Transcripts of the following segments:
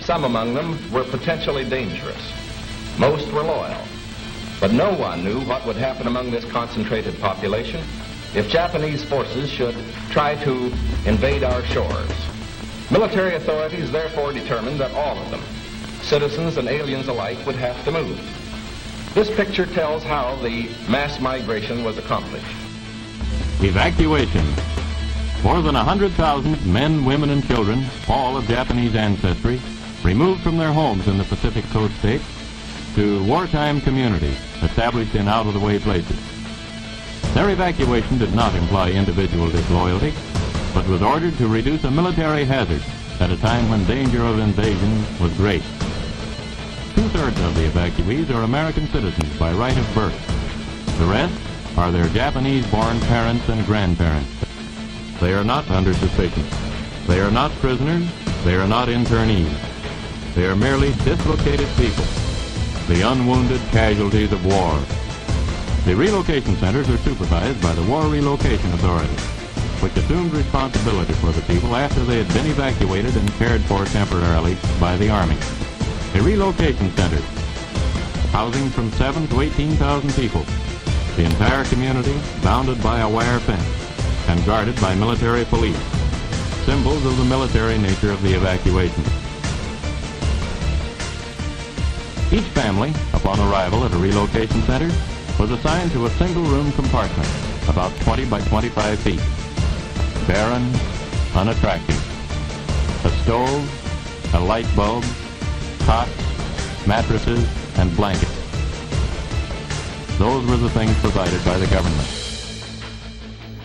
Some among them were potentially dangerous. Most were loyal. But no one knew what would happen among this concentrated population if Japanese forces should try to invade our shores. Military authorities therefore determined that all of them, citizens and aliens alike, would have to move. This picture tells how the mass migration was accomplished. Evacuation. More than 100,000 men, women, and children, all of Japanese ancestry, removed from their homes in the Pacific Coast states to wartime communities established in out-of-the-way places. Their evacuation did not imply individual disloyalty, but was ordered to reduce a military hazard at a time when danger of invasion was great. Two-thirds of the evacuees are American citizens by right of birth. The rest are their Japanese-born parents and grandparents. They are not under suspicion. They are not prisoners. They are not internees. They are merely dislocated people, the unwounded casualties of war. The relocation centers are supervised by the War Relocation Authority, which assumed responsibility for the people after they had been evacuated and cared for temporarily by the Army. A relocation center, housing from 7,000 to 18,000 people, the entire community bounded by a wire fence and guarded by military police, symbols of the military nature of the evacuation. Each family, upon arrival at a relocation center, was assigned to a single-room compartment, about 20 by 25 feet. Barren, unattractive. A stove, a light bulb, cots, mattresses, and blankets. Those were the things provided by the government.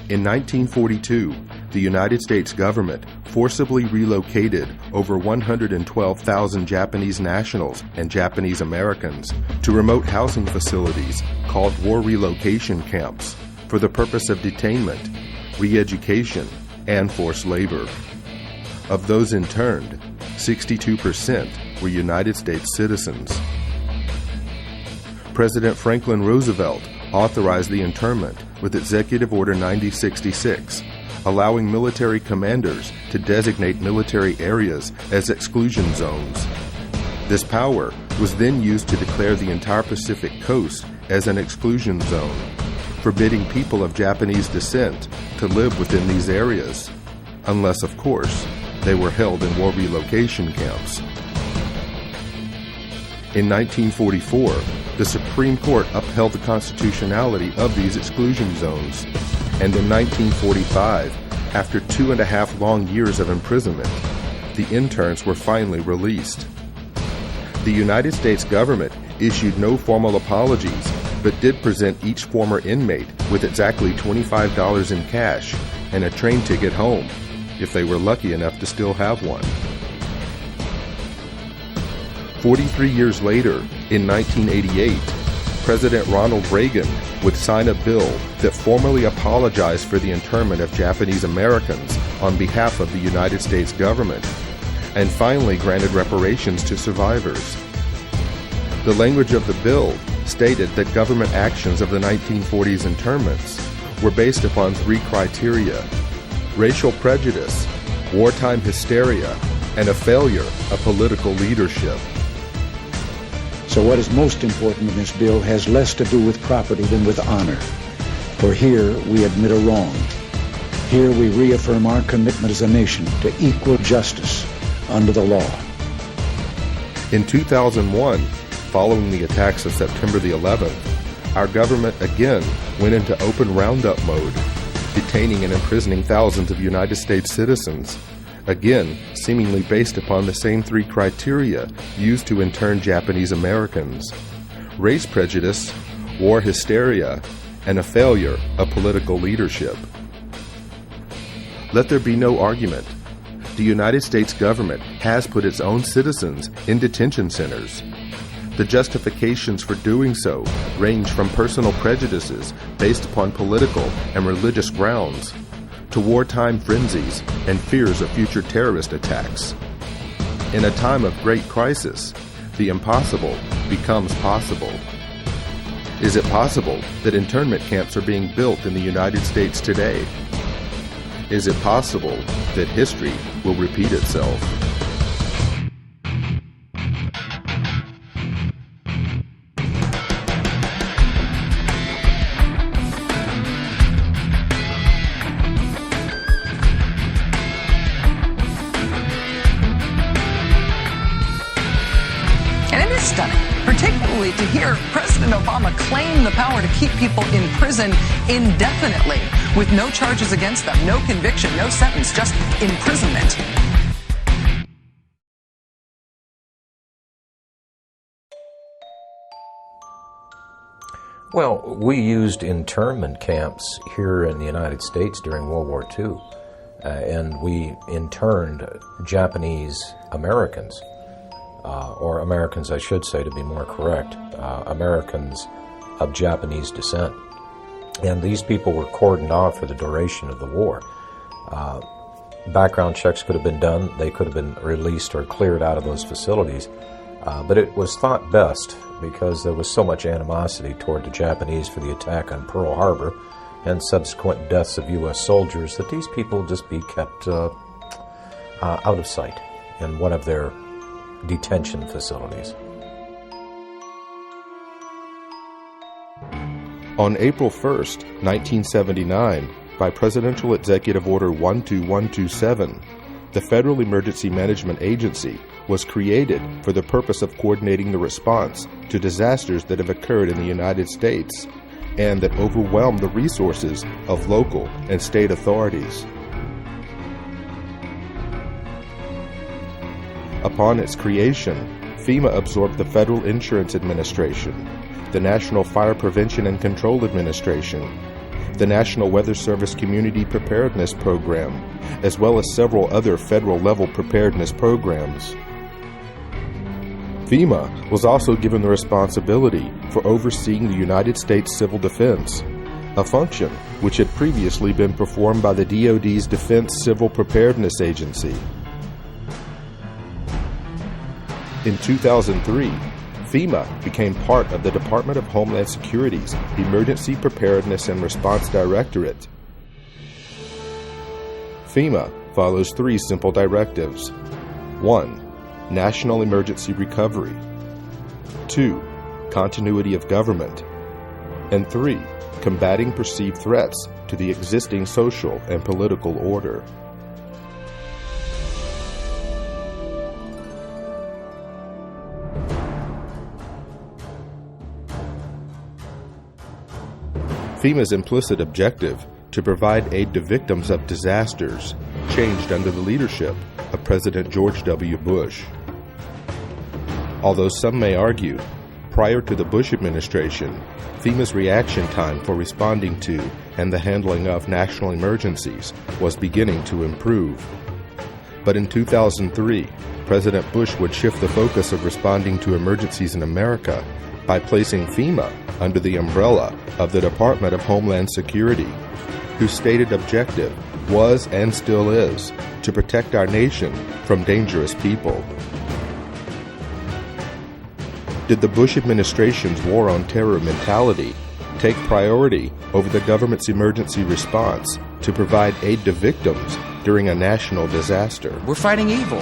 In 1942, the United States government forcibly relocated over 112,000 Japanese nationals and Japanese Americans to remote housing facilities called war relocation camps for the purpose of detainment, re-education, and forced labor. Of those interned, 62% were United States citizens. President Franklin Roosevelt authorized the internment with Executive Order 9066, allowing military commanders to designate military areas as exclusion zones. This power was then used to declare the entire Pacific coast as an exclusion zone, forbidding people of Japanese descent to live within these areas, unless, of course, they were held in war relocation camps. In 1944, the Supreme Court upheld the constitutionality of these exclusion zones, and in 1945, after 2.5 long years of imprisonment, the interns were finally released. The United States government issued no formal apologies, but did present each former inmate with exactly $25 in cash and a train ticket home, if they were lucky enough to still have one. 43 years later, in 1988, President Ronald Reagan would sign a bill that formally apologized for the internment of Japanese Americans on behalf of the United States government, and finally granted reparations to survivors. The language of the bill stated that government actions of the 1940s internments were based upon 3 criteria: racial prejudice, wartime hysteria, and a failure of political leadership. So what is most important in this bill has less to do with property than with honor. For here we admit a wrong. Here we reaffirm our commitment as a nation to equal justice under the law. In 2001, following the attacks of September the 11th, our government again went into open roundup mode, detaining and imprisoning thousands of United States citizens, again seemingly based upon the same 3 criteria used to intern Japanese Americans: race prejudice, war hysteria, and a failure of political leadership. Let there be no argument. The United States government has put its own citizens in detention centers. The justifications for doing so range from personal prejudices based upon political and religious grounds to wartime frenzies and fears of future terrorist attacks. In a time of great crisis, the impossible becomes possible. Is it possible that internment camps are being built in the United States today? Is it possible that history will repeat itself? FEMA claim the power to keep people in prison indefinitely with no charges against them, no conviction, no sentence, just imprisonment. Well, we used internment camps here in the United States during World War II, and we interned Japanese Americans, or Americans, I should say, to be more correct, Americans of Japanese descent. And these people were cordoned off for the duration of the war. Background checks could have been done. They could have been released or cleared out of those facilities. But it was thought best, because there was so much animosity toward the Japanese for the attack on Pearl Harbor and subsequent deaths of U.S. soldiers, that these people just be kept out of sight in one of their detention facilities. On April 1st, 1979, by Presidential Executive Order 12127, the Federal Emergency Management Agency was created for the purpose of coordinating the response to disasters that have occurred in the United States and that overwhelm the resources of local and state authorities. Upon its creation, FEMA absorbed the Federal Insurance Administration, the National Fire Prevention and Control Administration, the National Weather Service Community Preparedness Program, as well as several other federal-level preparedness programs. FEMA was also given the responsibility for overseeing the United States Civil Defense, a function which had previously been performed by the DoD's Defense Civil Preparedness Agency. In 2003, FEMA became part of the Department of Homeland Security's Emergency Preparedness and Response Directorate. FEMA follows three simple directives. 1. National emergency recovery. 2. Continuity of government. And 3. Combating perceived threats to the existing social and political order. FEMA's implicit objective to provide aid to victims of disasters changed under the leadership of President George W. Bush. Although some may argue, prior to the Bush administration, FEMA's reaction time for responding to and the handling of national emergencies was beginning to improve. But in 2003, President Bush would shift the focus of responding to emergencies in America by placing FEMA under the umbrella of the Department of Homeland Security, whose stated objective was and still is to protect our nation from dangerous people. Did the Bush administration's war on terror mentality take priority over the government's emergency response to provide aid to victims during a national disaster? We're fighting evil.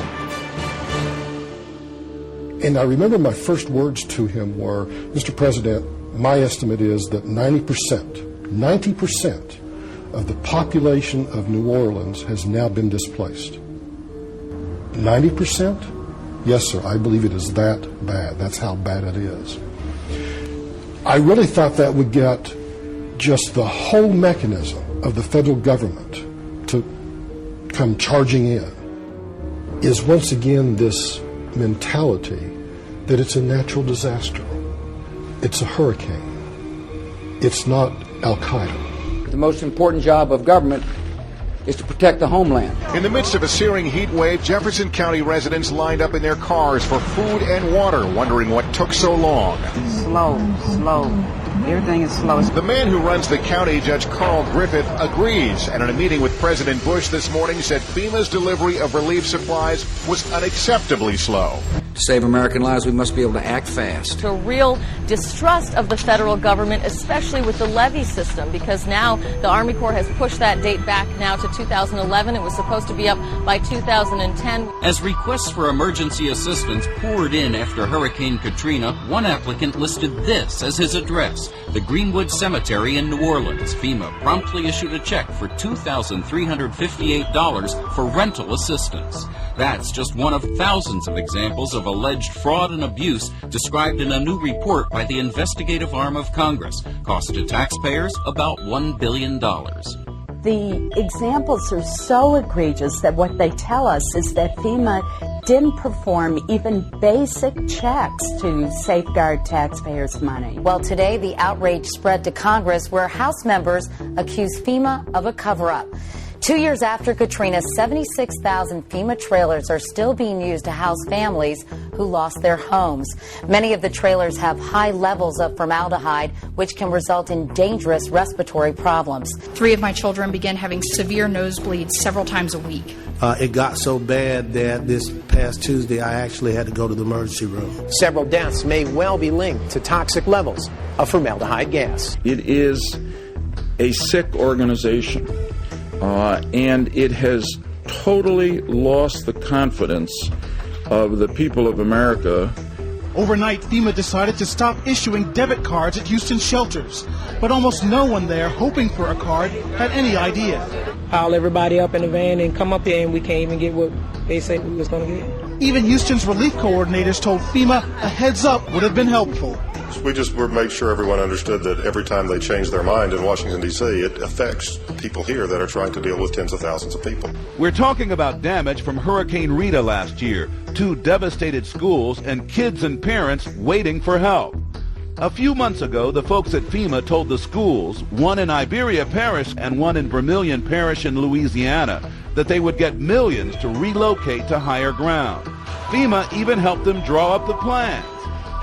And I remember my first words to him were, Mr. President, my estimate is that 90% of the population of New Orleans has now been displaced. 90%? Yes, sir, I believe it is that bad. That's how bad it is. I really thought that would get just the whole mechanism of the federal government to come charging in, is once again this mentality that it's a natural disaster. It's a hurricane. It's not Al-Qaeda. The most important job of government is to protect the homeland. In the midst of a searing heat wave, Jefferson County residents lined up in their cars for food and water, wondering what took so long. Slow. Everything is slow. The man who runs the county, Judge Carl Griffith, agrees, and in a meeting with President Bush this morning said FEMA's delivery of relief supplies was unacceptably slow. To save American lives, we must be able to act fast. To a real distrust of the federal government, especially with the levee system, because now the Army Corps has pushed that date back now to 2011. It was supposed to be up by 2010. As requests for emergency assistance poured in after Hurricane Katrina, one applicant listed this as his address, the Greenwood Cemetery in New Orleans. FEMA promptly issued a check for $2,358 for rental assistance. That's just one of thousands of examples of alleged fraud and abuse described in a new report by the investigative arm of Congress. Cost to taxpayers about $1 billion. The examples are so egregious that what they tell us is that FEMA didn't perform even basic checks to safeguard taxpayers' money. Well, today the outrage spread to Congress where House members accuse FEMA of a cover-up. 2 years after Katrina, 76,000 FEMA trailers are still being used to house families who lost their homes. Many of the trailers have high levels of formaldehyde, which can result in dangerous respiratory problems. 3 of my children began having severe nosebleeds several times a week. It got so bad that this past Tuesday I actually had to go to the emergency room. Several deaths may well be linked to toxic levels of formaldehyde gas. It is a sick organization. And it has totally lost the confidence of the people of America. Overnight, FEMA decided to stop issuing debit cards at Houston shelters, but almost no one there hoping for a card had any idea. Pile everybody up in the van and come up here and we can't even get what they said we was going to get. Even Houston's relief coordinators told FEMA a heads up would have been helpful. We just made sure everyone understood that every time they change their mind in Washington, D.C., it affects people here that are trying to deal with tens of thousands of people. We're talking about damage from Hurricane Rita last year, 2 devastated schools and kids and parents waiting for help. A few months ago, the folks at FEMA told the schools, one in Iberia Parish and one in Vermilion Parish in Louisiana, that they would get millions to relocate to higher ground. FEMA even helped them draw up the plans.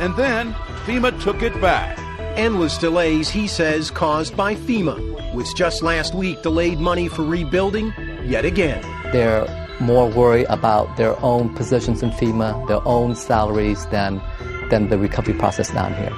And then FEMA took it back. Endless delays, he says, caused by FEMA, which just last week delayed money for rebuilding yet again. They're more worried about their own positions in FEMA, their own salaries, than the recovery process down here.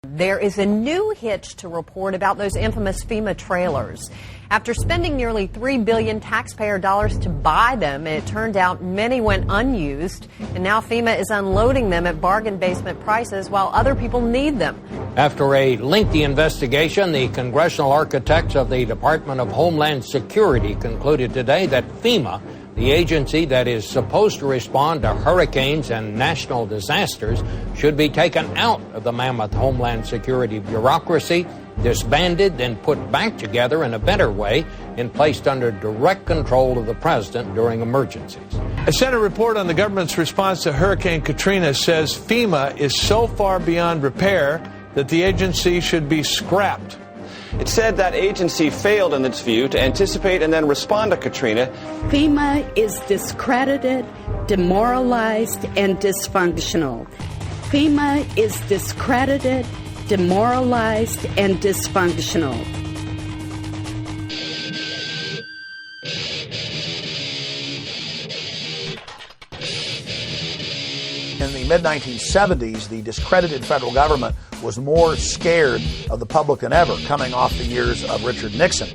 There is a new hitch to report about those infamous FEMA trailers. After spending nearly $3 billion taxpayer dollars to buy them, it turned out many went unused, and now FEMA is unloading them at bargain basement prices while other people need them. After a lengthy investigation, the congressional architects of the Department of Homeland Security concluded today that FEMA, the agency that is supposed to respond to hurricanes and national disasters, should be taken out of the mammoth Homeland Security bureaucracy, disbanded, then put back together in a better way and placed under direct control of the president during emergencies. A Senate report on the government's response to Hurricane Katrina says FEMA is so far beyond repair that the agency should be scrapped. It said that agency failed, in its view, to anticipate and then respond to Katrina. FEMA is discredited, demoralized, and dysfunctional. FEMA is discredited, demoralized, and dysfunctional. In the mid-1970s, the discredited federal government was more scared of the public than ever, coming off the years of Richard Nixon.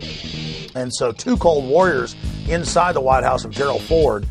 And so 2 Cold Warriors inside the White House of Gerald Ford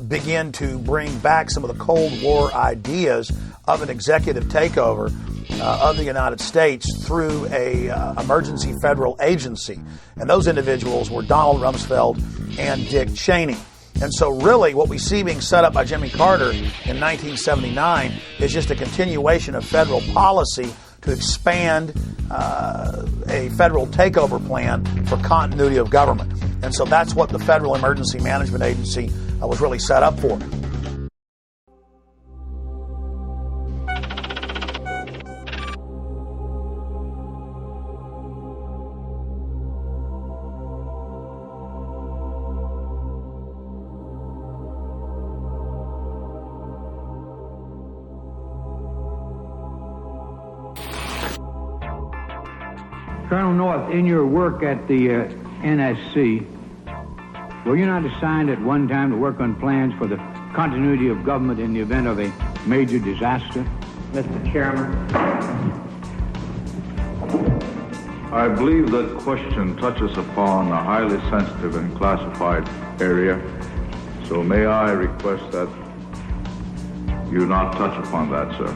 began to bring back some of the Cold War ideas of an executive takeover of the United States through a emergency federal agency. And those individuals were Donald Rumsfeld and Dick Cheney. And so really what we see being set up by Jimmy Carter in 1979 is just a continuation of federal policy to expand a federal takeover plan for continuity of government. And so that's what the Federal Emergency Management Agency was really set up for. Colonel North, in your work at the NSC, were you not assigned at one time to work on plans for the continuity of government in the event of a major disaster? Mr. Chairman, I believe that question touches upon a highly sensitive and classified area, so may I request that you not touch upon that, sir.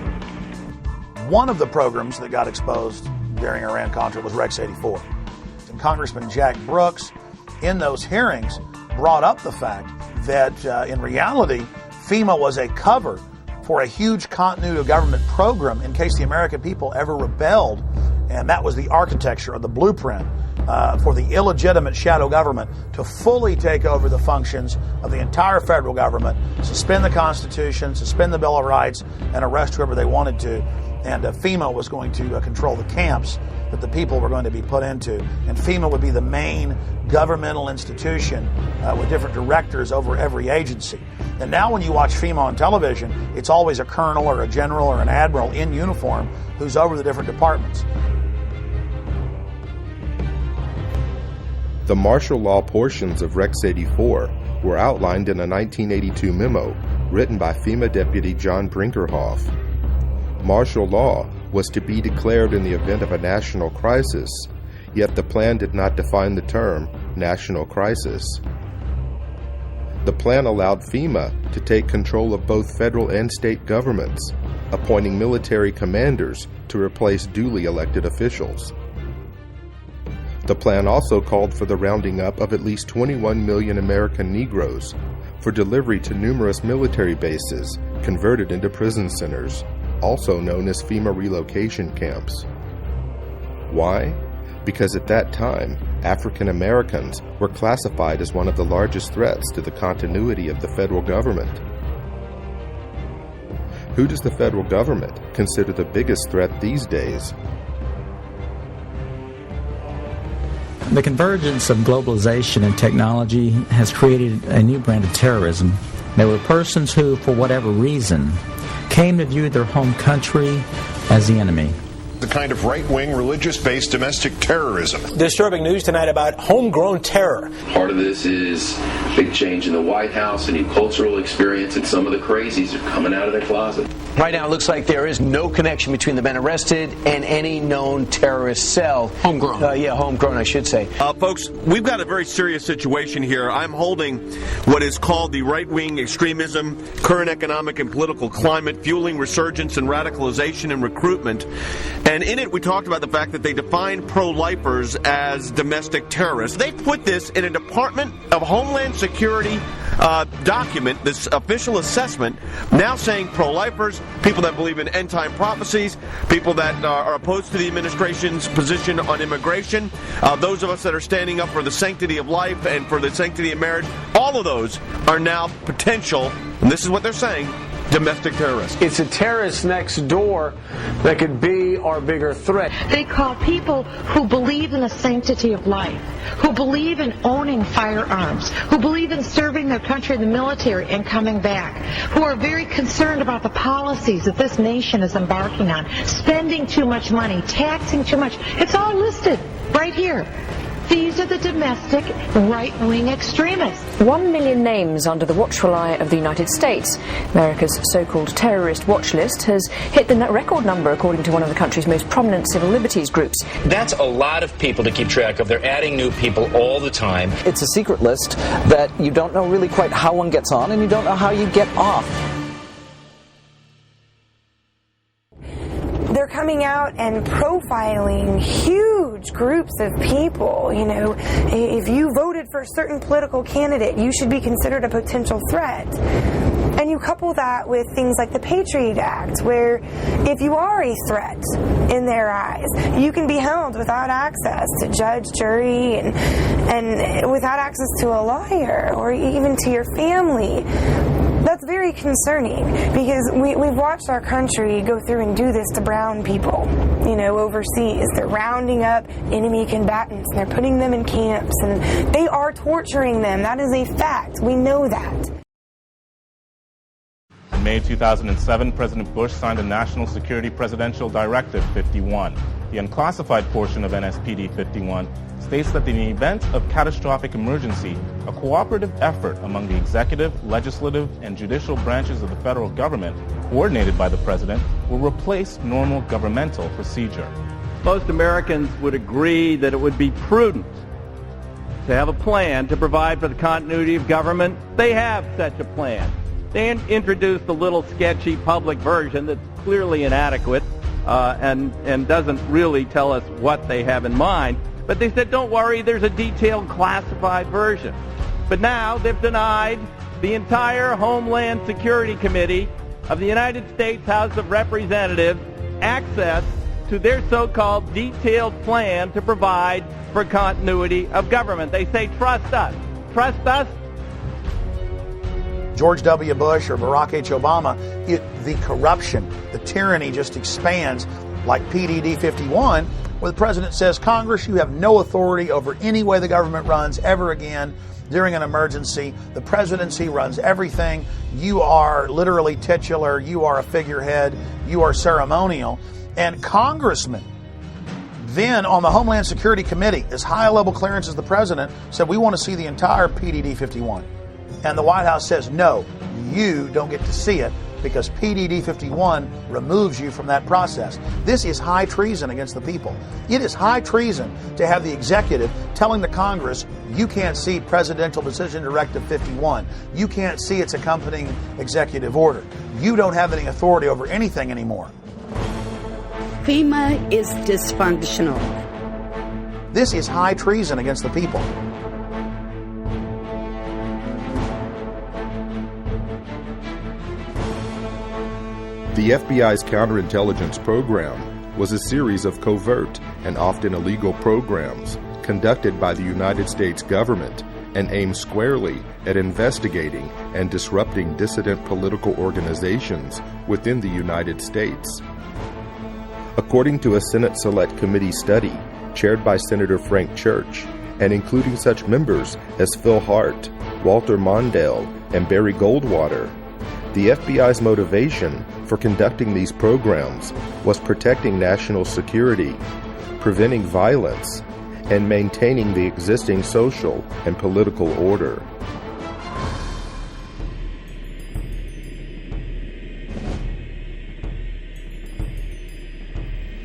One of the programs that got exposed during Iran-Contra was Rex 84. And Congressman Jack Brooks, in those hearings, brought up the fact that in reality, FEMA was a cover for a huge continuity of government program in case the American people ever rebelled. And that was the architecture or the blueprint for the illegitimate shadow government to fully take over the functions of the entire federal government, suspend the Constitution, suspend the Bill of Rights, and arrest whoever they wanted to. And FEMA was going to control the camps that the people were going to be put into. And FEMA would be the main governmental institution with different directors over every agency. And now when you watch FEMA on television, it's always a colonel or a general or an admiral in uniform who's over the different departments. The martial law portions of Rex 84 were outlined in a 1982 memo written by FEMA Deputy John Brinkerhoff. Martial law was to be declared in the event of a national crisis, yet the plan did not define the term national crisis. The plan allowed FEMA to take control of both federal and state governments, appointing military commanders to replace duly elected officials. The plan also called for the rounding up of at least 21 million American Negroes for delivery to numerous military bases converted into prison centers, also known as FEMA relocation camps. Why? Because at that time, African Americans were classified as one of the largest threats to the continuity of the federal government. Who does the federal government consider the biggest threat these days? The convergence of globalization and technology has created a new brand of terrorism. There were persons who, for whatever reason, came to view their home country as the enemy. The kind of right-wing, religious-based domestic terrorism. Disturbing news tonight about homegrown terror. Part of this is big change in the White House, a new cultural experience, and some of the crazies are coming out of their closet. Right now, it looks like there is no connection between the men arrested and any known terrorist cell. Homegrown. Homegrown, I should say. Folks, we've got a very serious situation here. I'm holding what is called the right-wing extremism, current economic and political climate, fueling resurgence and radicalization and recruitment. And in it, we talked about the fact that they define pro-lifers as domestic terrorists. They put this in a Department of Homeland Security document, this official assessment, now saying pro-lifers, people that believe in end-time prophecies, people that are opposed to the administration's position on immigration, those of us that are standing up for the sanctity of life and for the sanctity of marriage, all of those are now potential, and this is what they're saying, domestic terrorists. It's a terrorist next door that could be our bigger threat. They call people who believe in the sanctity of life, who believe in owning firearms, who believe in serving their country in the military and coming back, who are very concerned about the policies that this nation is embarking on, spending too much money, taxing too much. It's all listed right here. These are the domestic right-wing extremists. 1 million names under the watchful eye of the United States. America's so-called terrorist watch list has hit the record number, according to one of the country's most prominent civil liberties groups. That's a lot of people to keep track of. They're adding new people all the time. It's a secret list that you don't know really quite how one gets on, and you don't know how you get off. They're coming out and profiling huge groups of people. You know, if you voted for a certain political candidate, you should be considered a potential threat. And you couple that with things like the Patriot Act, where if you are a threat in their eyes, you can be held without access to judge, jury, and without access to a lawyer or even to your family. That's very concerning because we've watched our country go through and do this to brown people, you know, overseas. They're rounding up enemy combatants and they're putting them in camps and they are torturing them. That is a fact. We know that. In May 2007, President Bush signed a National Security Presidential Directive 51. The unclassified portion of NSPD 51 states that in the event of catastrophic emergency, a cooperative effort among the executive, legislative, and judicial branches of the federal government, coordinated by the president, will replace normal governmental procedure. Most Americans would agree that it would be prudent to have a plan to provide for the continuity of government. They have such a plan. They introduced a little sketchy public version that's clearly inadequate and doesn't really tell us what they have in mind. But they said, don't worry, there's a detailed classified version. But now they've denied the entire Homeland Security Committee of the United States House of Representatives access to their so-called detailed plan to provide for continuity of government. They say, trust us. Trust us. George W. Bush or Barack H. Obama, the corruption, the tyranny just expands like PDD 51, where the president says, Congress, you have no authority over any way the government runs ever again during an emergency. The presidency runs everything. You are literally titular. You are a figurehead. You are ceremonial. And congressmen then on the Homeland Security Committee, as high a level clearance as the president, said, we want to see the entire PDD 51. And the White House says, no, you don't get to see it because PDD 51 removes you from that process. This is high treason against the people. It is high treason to have the executive telling the Congress, you can't see Presidential Decision Directive 51. You can't see its accompanying executive order. You don't have any authority over anything anymore. FEMA is dysfunctional. This is high treason against the people. The FBI's counterintelligence program was a series of covert and often illegal programs conducted by the United States government and aimed squarely at investigating and disrupting dissident political organizations within the United States. According to a Senate Select Committee study chaired by Senator Frank Church, and including such members as Phil Hart, Walter Mondale, and Barry Goldwater, the FBI's motivation for conducting these programs was protecting national security, preventing violence, and maintaining the existing social and political order.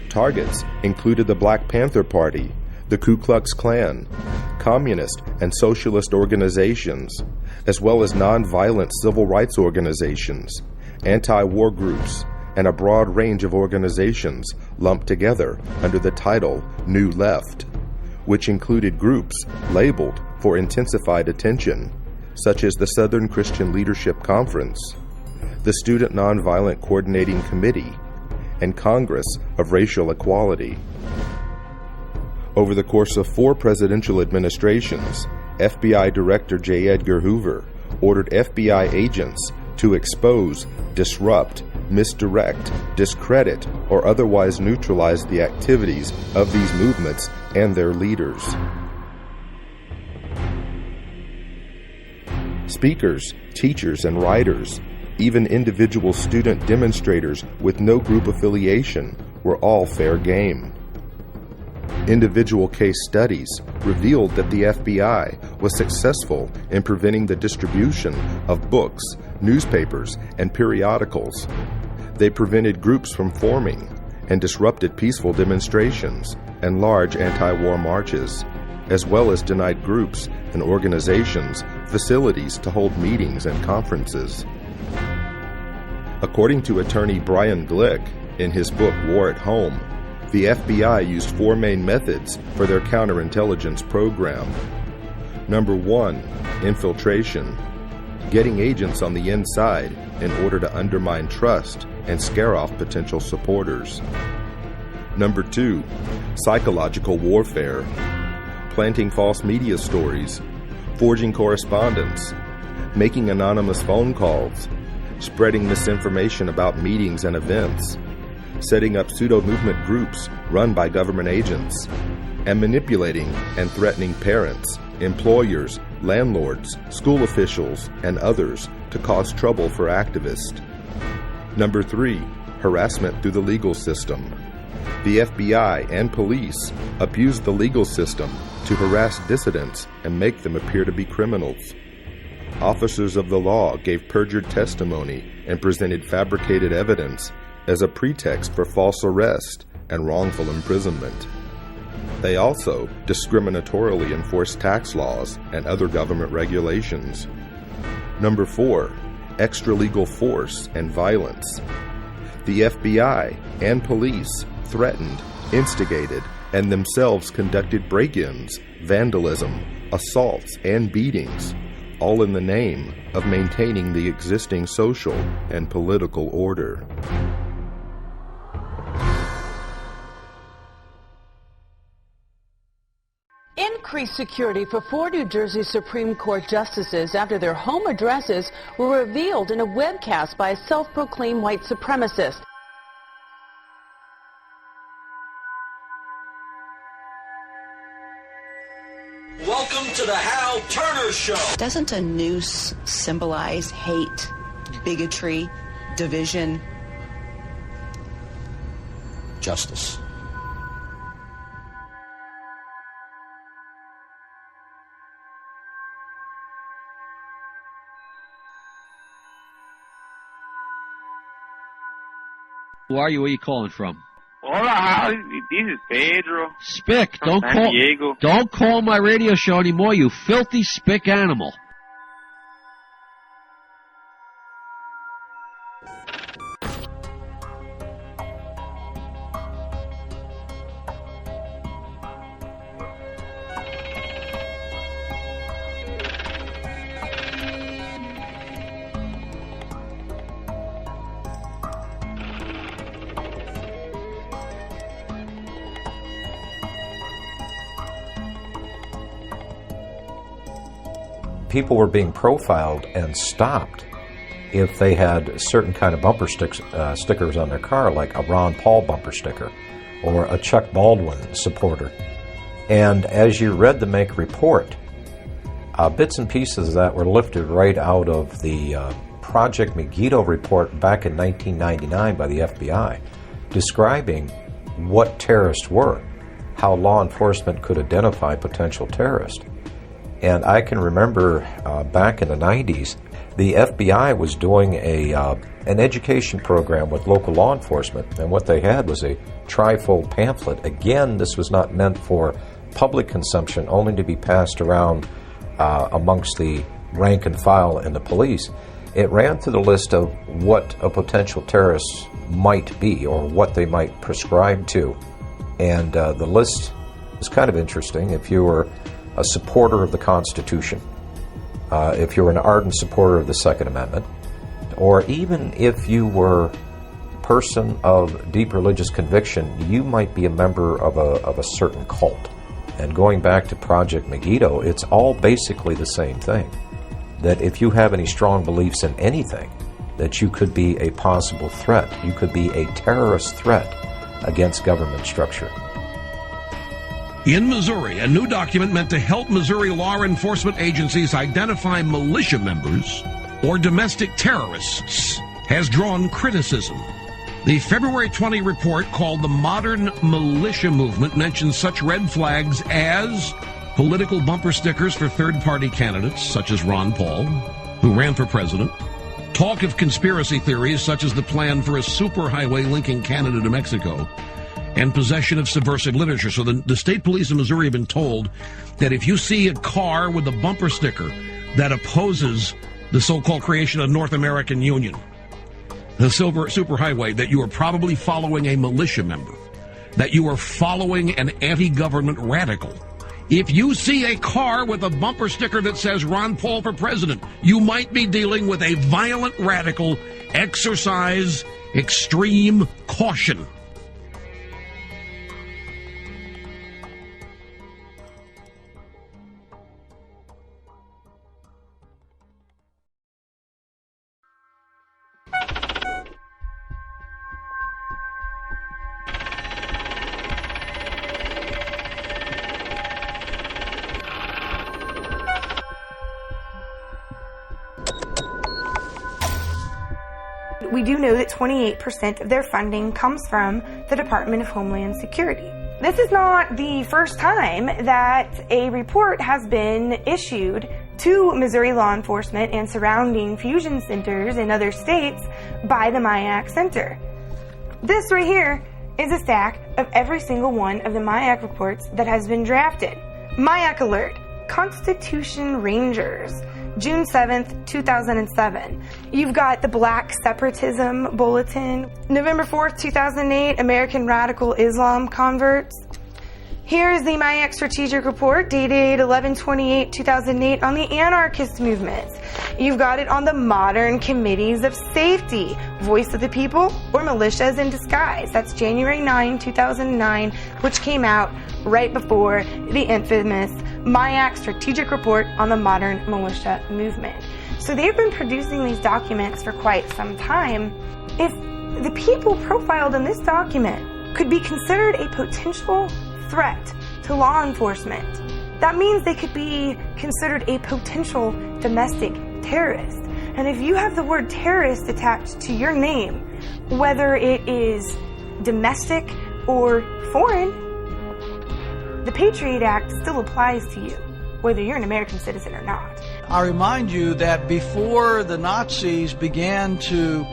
Targets included the Black Panther Party, the Ku Klux Klan, communist and socialist organizations, as well as nonviolent civil rights organizations, anti-war groups, and a broad range of organizations lumped together under the title New Left, which included groups labeled for intensified attention, such as the Southern Christian Leadership Conference, the Student Nonviolent Coordinating Committee, and Congress of Racial Equality. Over the course of 4 presidential administrations, FBI Director J. Edgar Hoover ordered FBI agents to expose, disrupt, misdirect, discredit, or otherwise neutralize the activities of these movements and their leaders. Speakers, teachers, and writers, even individual student demonstrators with no group affiliation, were all fair game. Individual case studies revealed that the FBI was successful in preventing the distribution of books, newspapers, and periodicals. They prevented groups from forming and disrupted peaceful demonstrations and large anti-war marches, as well as denied groups and organizations facilities to hold meetings and conferences. According to attorney Brian Glick in his book War at Home, the FBI used 4 main methods for their counterintelligence program. Number 1, infiltration, getting agents on the inside in order to undermine trust and scare off potential supporters. Number 2, psychological warfare, planting false media stories, forging correspondence, making anonymous phone calls, spreading misinformation about meetings and events, setting up pseudo-movement groups run by government agents, and manipulating and threatening parents, employers, landlords, school officials, and others to cause trouble for activists. Number 3, harassment through the legal system. The FBI and police abused the legal system to harass dissidents and make them appear to be criminals. Officers of the law gave perjured testimony and presented fabricated evidence as a pretext for false arrest and wrongful imprisonment. They also discriminatorily enforced tax laws and other government regulations. Number 4, extralegal force and violence. The FBI and police threatened, instigated, and themselves conducted break-ins, vandalism, assaults, and beatings, all in the name of maintaining the existing social and political order. Increased security for 4 New Jersey Supreme Court justices after their home addresses were revealed in a webcast by a self-proclaimed white supremacist. Welcome to the Hal Turner Show. Doesn't a noose symbolize hate, bigotry, division? Justice. Who are you? Where are you calling from? Hola, Hal. This is Pedro. Spick, From San Diego. don't call my radio show anymore, you filthy spick animal. People were being profiled and stopped if they had certain kind of bumper stickers on their car, like a Ron Paul bumper sticker or a Chuck Baldwin supporter. And as you read the Make report, bits and pieces of that were lifted right out of the Project Megiddo report back in 1999 by the FBI, describing what terrorists were, how law enforcement could identify potential terrorists. And I can remember back in the 90s, the FBI was doing an education program with local law enforcement, and what they had was a trifold pamphlet. Again, this was not meant for public consumption, only to be passed around amongst the rank and file in the police. It ran through the list of what a potential terrorist might be or what they might prescribe to. And the list is kind of interesting. If you were a supporter of the Constitution, if you were an ardent supporter of the Second Amendment, or even if you were a person of deep religious conviction, you might be a member of a certain cult. And going back to Project Megiddo, it's all basically the same thing. That if you have any strong beliefs in anything, that you could be a possible threat. You could be a terrorist threat against government structure. In Missouri, a new document meant to help Missouri law enforcement agencies identify militia members or domestic terrorists has drawn criticism. The February 20 report called the Modern Militia Movement mentions such red flags as political bumper stickers for third-party candidates, such as Ron Paul, who ran for president, talk of conspiracy theories such as the plan for a superhighway linking Canada to Mexico, and possession of subversive literature. So the state police of Missouri have been told that if you see a car with a bumper sticker that opposes the so-called creation of North American Union, the superhighway, that you are probably following a militia member, that you are following an anti-government radical. If you see a car with a bumper sticker that says Ron Paul for president, you might be dealing with a violent radical. Exercise extreme caution. We do know that 28% of their funding comes from the Department of Homeland Security. This is not the first time that a report has been issued to Missouri law enforcement and surrounding fusion centers in other states by the MIAC Center. This right here is a stack of every single one of the MIAC reports that has been drafted. MIAC Alert, Constitution Rangers, June 7th, 2007. You've got the Black Separatism Bulletin, November 4th, 2008, American Radical Islam Converts. Here's the MIAC strategic report dated 11/28/2008 on the anarchist movement. You've got it on the modern committees of safety, voice of the people, or militias in disguise. That's January 9, 2009, which came out right before the infamous MIAC strategic report on the modern militia movement. So they've been producing these documents for quite some time. If the people profiled in this document could be considered a potential threat to law enforcement, that means they could be considered a potential domestic terrorist. And if you have the word terrorist attached to your name, whether it is domestic or foreign, the Patriot Act still applies to you, whether you're an American citizen or not. I remind you that before the Nazis began to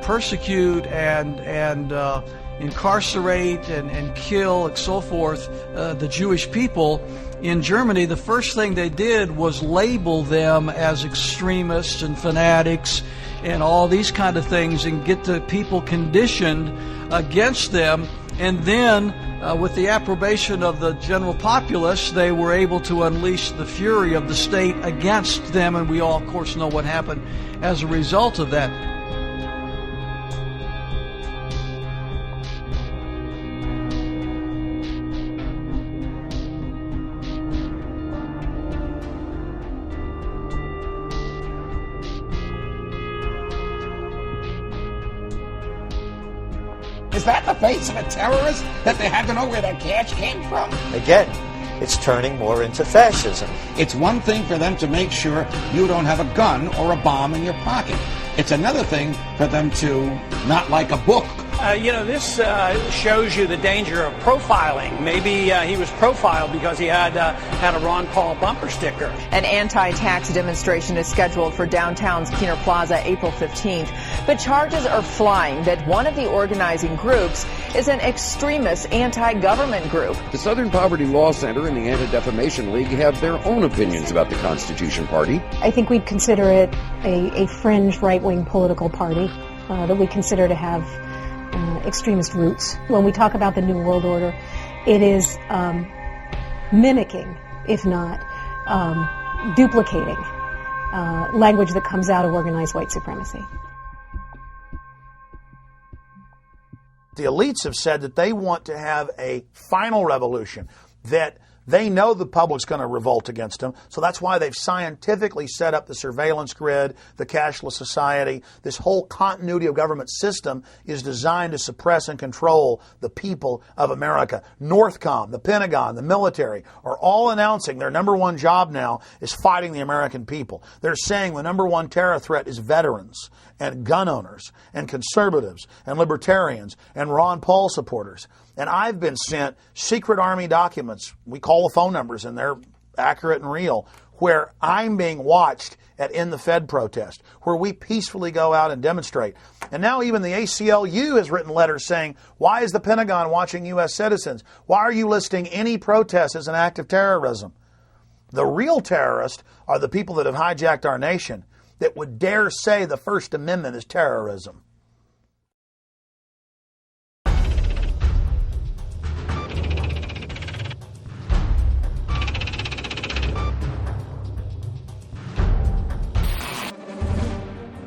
persecute and incarcerate and kill and so forth the Jewish people in Germany, the first thing they did was label them as extremists and fanatics and all these kind of things and get the people conditioned against them. And then with the approbation of the general populace, they were able to unleash the fury of the state against them, and we all of course know what happened as a result of that. Is that the face of a terrorist that they had to know where that cash came from? Again, it's turning more into fascism. It's one thing for them to make sure you don't have a gun or a bomb in your pocket. It's another thing for them to not like a book. This shows you the danger of profiling. Maybe he was profiled because he had a Ron Paul bumper sticker. An anti-tax demonstration is scheduled for downtown's Kiener Plaza April 15th, but charges are flying that one of the organizing groups is an extremist anti-government group. The Southern Poverty Law Center and the Anti-Defamation League have their own opinions about the Constitution Party. I think we'd consider it a fringe right-wing political party that we consider to have extremist roots. When we talk about the New World Order, it is mimicking, if not duplicating, language that comes out of organized white supremacy. The elites have said that they want to have a final revolution, that they know the public's going to revolt against them, so that's why they've scientifically set up the surveillance grid, the cashless society. This whole continuity of government system is designed to suppress and control the people of America. Northcom, the Pentagon, the military are all announcing their number one job now is fighting the American people. They're saying the number one terror threat is veterans and gun owners and conservatives and libertarians and Ron Paul supporters. And I've been sent secret Army documents, we call the phone numbers, and they're accurate and real, where I'm being watched at In the Fed protest, where we peacefully go out and demonstrate. And now even the ACLU has written letters saying, why is the Pentagon watching U.S. citizens? Why are you listing any protest as an act of terrorism? The real terrorists are the people that have hijacked our nation that would dare say the First Amendment is terrorism.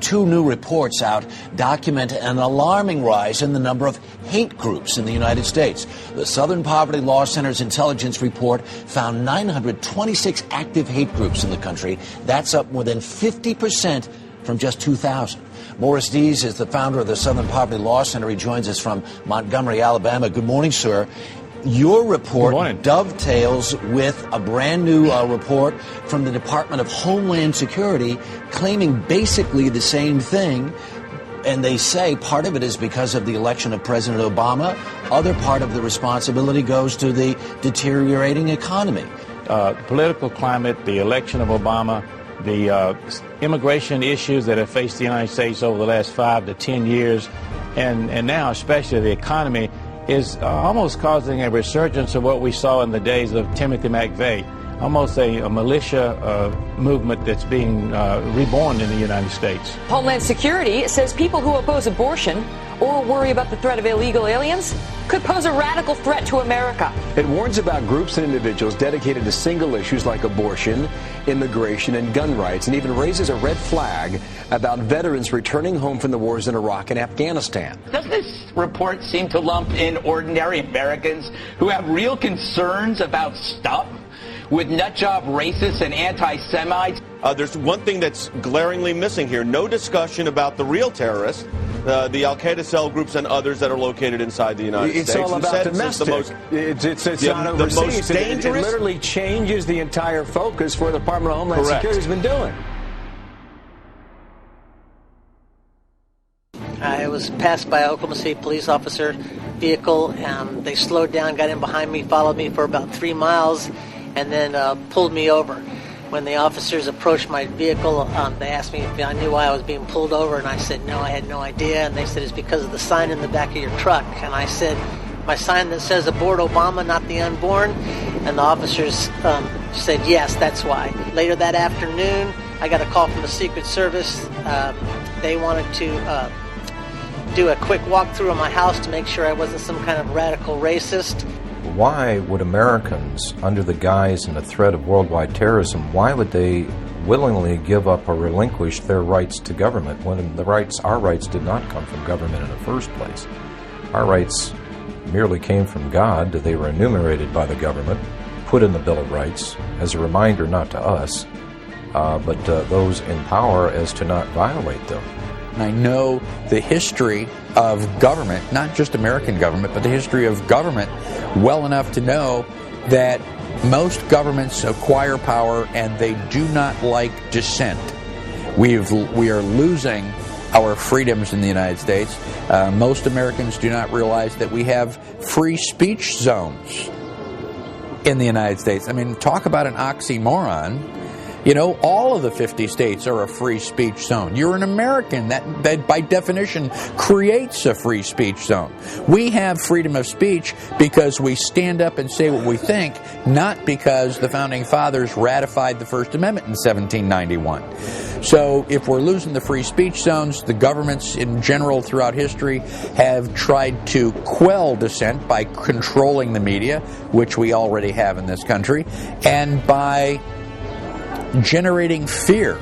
Two new reports out document an alarming rise in the number of hate groups in the United States. The Southern Poverty Law Center's intelligence report found 926 active hate groups in the country. That's up more than 50% from just 2000. Morris Dees is the founder of the Southern Poverty Law Center. He joins us from Montgomery, Alabama. Good morning, sir. Your report dovetails with a brand new report from the Department of Homeland Security claiming basically the same thing. And they say part of it is because of the election of President Obama. Other part of the responsibility goes to the deteriorating economy. Political climate, the election of Obama, the immigration issues that have faced the United States over the last 5 to 10 years, and now especially the economy, is almost causing a resurgence of what we saw in the days of Timothy McVeigh, almost a militia movement that's being reborn in the United States. Homeland Security says people who oppose abortion or worry about the threat of illegal aliens could pose a radical threat to America. It warns about groups and individuals dedicated to single issues like abortion, immigration, and gun rights, and even raises a red flag about veterans returning home from the wars in Iraq and Afghanistan. Doesn't this report seem to lump in ordinary Americans who have real concerns about stuff with nutjob racists and anti-Semites? There's one thing that's glaringly missing here. No discussion about the real terrorists, the al-Qaeda cell groups and others that are located inside the United States. It's all about domestic. It's not overseas. The most dangerous. It literally changes the entire focus for the Department of Homeland Security has been doing. I was passed by an Oklahoma City police officer vehicle, and they slowed down, got in behind me, followed me for about 3 miles, and then pulled me over. When the officers approached my vehicle, they asked me if I knew why I was being pulled over, and I said no, I had no idea. And they said it's because of the sign in the back of your truck. And I said, my sign that says aboard Obama, not the unborn. And the officers said yes, that's why. Later that afternoon, I got a call from the Secret Service. They wanted to do a quick walkthrough of my house to make sure I wasn't some kind of radical racist. Why would Americans, under the guise and the threat of worldwide terrorism, why would they willingly give up or relinquish their rights to government when our rights did not come from government in the first place? Our rights merely came from God. They were enumerated by the government, put in the Bill of Rights as a reminder not to us, but those in power as to not violate them. I know the history of government, not just American government, but the history of government well enough to know that most governments acquire power and they do not like dissent. We are losing our freedoms in the United States. Most Americans do not realize that we have free speech zones in the United States. I mean, talk about an oxymoron. You know, all of the 50 states are a free speech zone. You're an American. That by definition creates a free speech zone. We have freedom of speech because we stand up and say what we think, not because the Founding Fathers ratified the First Amendment in 1791. So if we're losing the free speech zones, the governments in general throughout history have tried to quell dissent by controlling the media, which we already have in this country, and by generating fear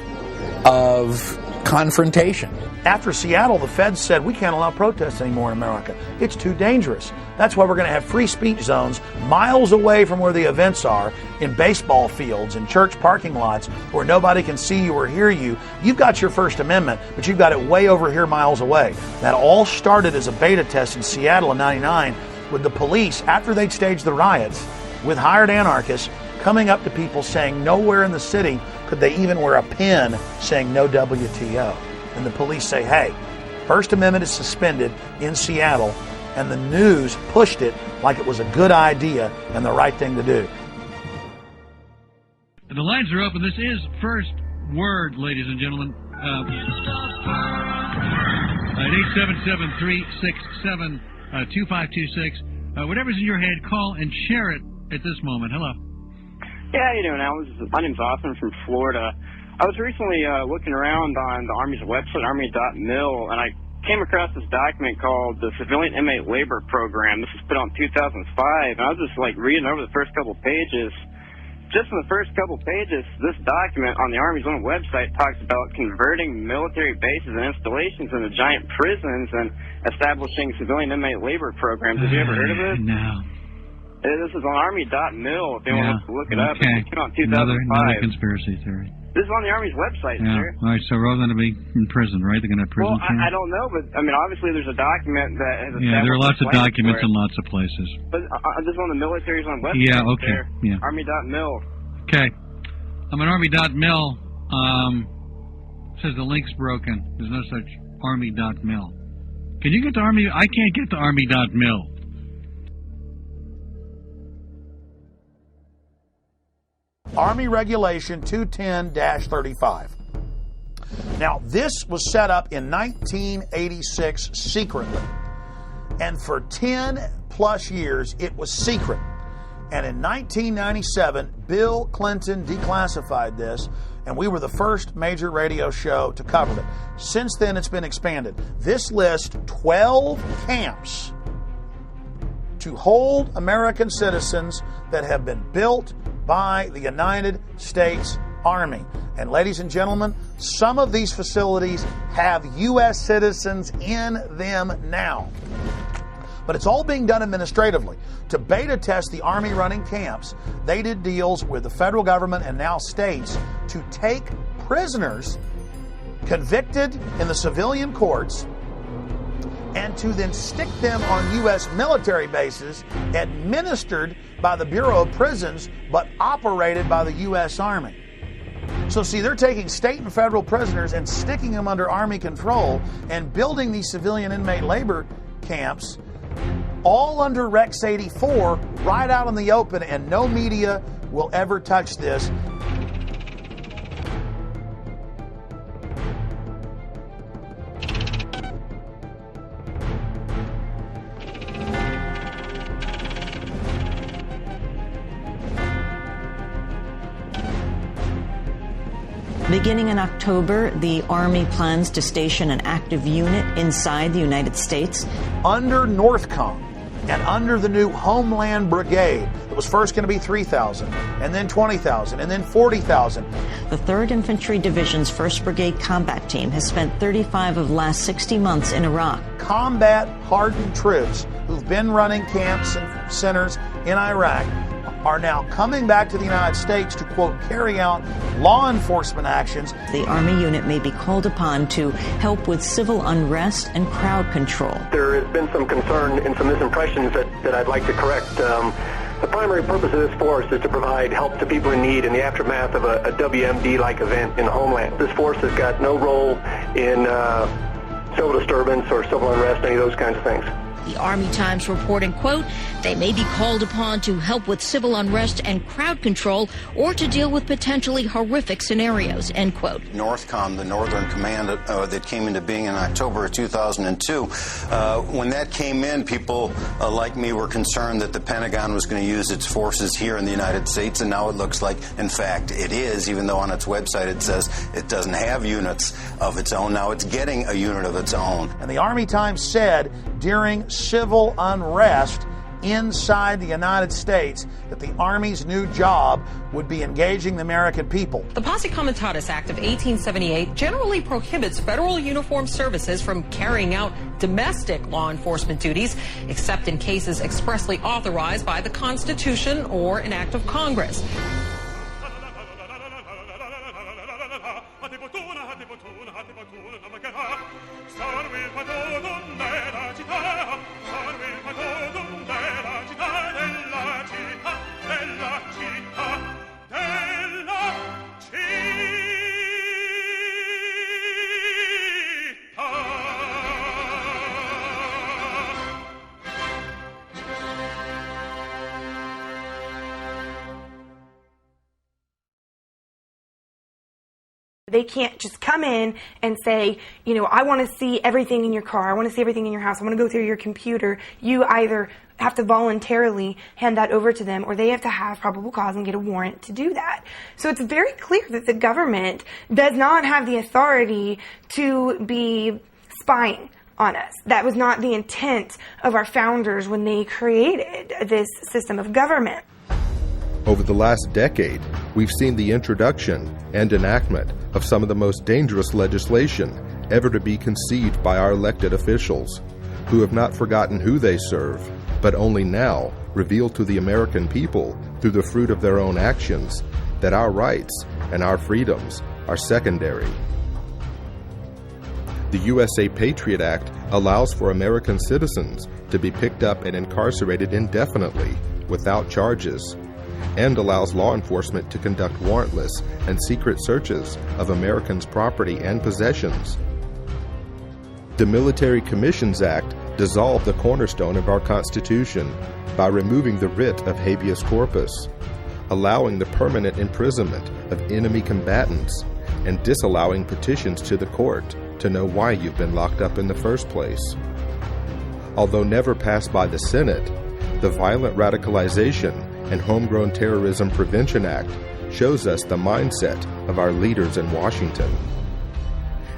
of confrontation. After Seattle, the feds said we can't allow protests anymore in America. It's too dangerous. That's why we're going to have free speech zones miles away from where the events are, in baseball fields, in church parking lots, where nobody can see you or hear you. You've got your First Amendment, but you've got it way over here miles away. That all started as a beta test in Seattle in '99 with the police, after they'd staged the riots, with hired anarchists, coming up to people saying nowhere in the city could they even wear a pin saying no WTO. And the police say, hey, First Amendment is suspended in Seattle, and the news pushed it like it was a good idea and the right thing to do. The lines are open. This is First Word, ladies and gentlemen. At 877-367-2526. Whatever's in your head, call and share it at this moment. Hello. Yeah, how you doing, Alan? My name's Austin from Florida. I was recently looking around on the Army's website, Army.mil, and I came across this document called the Civilian Inmate Labor Program. This was put on in 2005, and I was just reading over the first couple pages. Just in the first couple pages, this document on the Army's own website talks about converting military bases and installations into giant prisons and establishing civilian inmate labor programs. Have you ever heard of this? No. This is on Army.mil if anyone wants to look it up. Okay. It came out in 2005. Another conspiracy theory. This is on the Army's website, sir. All right, so we're all going to be in prison, right? They're going to have prison terms? I don't know, but, I mean, obviously there's a document that has Yeah, there are lots of documents in lots of places. But this is on the military's own website. Yeah, okay. Yeah. Army.mil. Okay. I'm on Army.mil. Says the link's broken. There's no such Army.mil. Can you get to Army? I can't get to Army.mil. Army Regulation 210-35. Now, this was set up in 1986 secretly. And for 10 plus years, it was secret. And in 1997, Bill Clinton declassified this, and we were the first major radio show to cover it. Since then, it's been expanded. This lists 12 camps to hold American citizens that have been built by the United States Army. And ladies and gentlemen, some of these facilities have U.S. citizens in them now. But it's all being done administratively. To beta test the Army running camps, they did deals with the federal government and now states to take prisoners convicted in the civilian courts and to then stick them on U.S. military bases administered by the Bureau of Prisons but operated by the U.S. Army. So see, they're taking state and federal prisoners and sticking them under Army control and building these civilian inmate labor camps all under Rex 84 right out in the open, and no media will ever touch this. Beginning in October, the Army plans to station an active unit inside the United States. Under NORTHCOM and under the new Homeland Brigade, it was first going to be 3,000, and then 20,000, and then 40,000. The 3rd Infantry Division's 1st Brigade Combat Team has spent 35 of the last 60 months in Iraq. Combat-hardened troops who've been running camps and centers in Iraq are now coming back to the United States to, quote, carry out law enforcement actions. The Army unit may be called upon to help with civil unrest and crowd control. There has been some concern and some misimpressions that I'd like to correct. The primary purpose of this force is to provide help to people in need in the aftermath of a WMD-like event in the homeland. This force has got no role in civil disturbance or civil unrest, any of those kinds of things. The Army Times reporting, quote, they may be called upon to help with civil unrest and crowd control or to deal with potentially horrific scenarios, end quote. NORTHCOM, the Northern Command that came into being in October of 2002, when that came in, people like me were concerned that the Pentagon was going to use its forces here in the United States, and now it looks like, in fact, it is, even though on its website it says it doesn't have units of its own. Now it's getting a unit of its own. And the Army Times said during civil unrest inside the United States that the Army's new job would be engaging the American people. The Posse Comitatus Act of 1878 generally prohibits federal uniformed services from carrying out domestic law enforcement duties, except in cases expressly authorized by the Constitution or an act of Congress. They can't just come in and say, you know, I want to see everything in your car. I want to see everything in your house. I want to go through your computer. You either have to voluntarily hand that over to them, or they have to have probable cause and get a warrant to do that. So it's very clear that the government does not have the authority to be spying on us. That was not the intent of our founders when they created this system of government. Over the last decade, we've seen the introduction and enactment of some of the most dangerous legislation ever to be conceived by our elected officials, who have not forgotten who they serve, but only now reveal to the American people, through the fruit of their own actions, that our rights and our freedoms are secondary. The USA Patriot Act allows for American citizens to be picked up and incarcerated indefinitely without charges, and allows law enforcement to conduct warrantless and secret searches of Americans' property and possessions. The Military Commissions Act dissolved the cornerstone of our Constitution by removing the writ of habeas corpus, allowing the permanent imprisonment of enemy combatants, and disallowing petitions to the court to know why you've been locked up in the first place. Although never passed by the Senate, the Violent Radicalization and Homegrown Terrorism Prevention Act shows us the mindset of our leaders in Washington.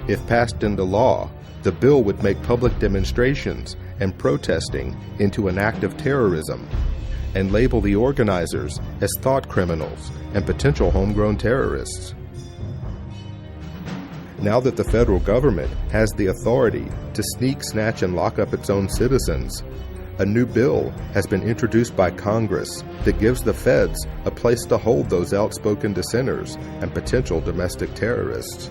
If passed into law, the bill would make public demonstrations and protesting into an act of terrorism, and label the organizers as thought criminals and potential homegrown terrorists. Now that the federal government has the authority to sneak, snatch, and lock up its own citizens, a new bill has been introduced by Congress that gives the feds a place to hold those outspoken dissenters and potential domestic terrorists.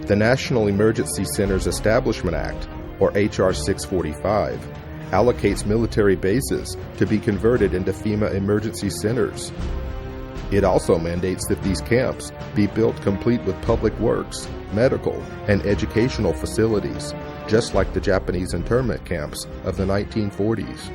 The National Emergency Centers Establishment Act, or H.R. 645, allocates military bases to be converted into FEMA emergency centers. It also mandates that these camps be built complete with public works, medical, and educational facilities, just like the Japanese internment camps of the 1940s.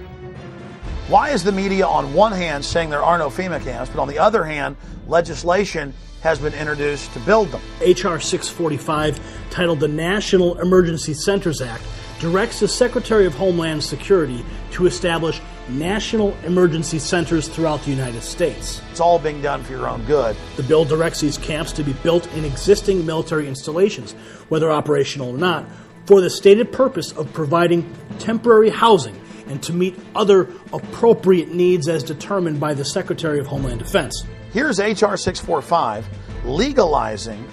Why is the media on one hand saying there are no FEMA camps, but on the other hand, legislation has been introduced to build them? H.R. 645, titled the National Emergency Centers Act, directs the Secretary of Homeland Security to establish national emergency centers throughout the United States. It's all being done for your own good. The bill directs these camps to be built in existing military installations, whether operational or not, for the stated purpose of providing temporary housing and to meet other appropriate needs as determined by the Secretary of Homeland Defense. Here's H.R. 645 legalizing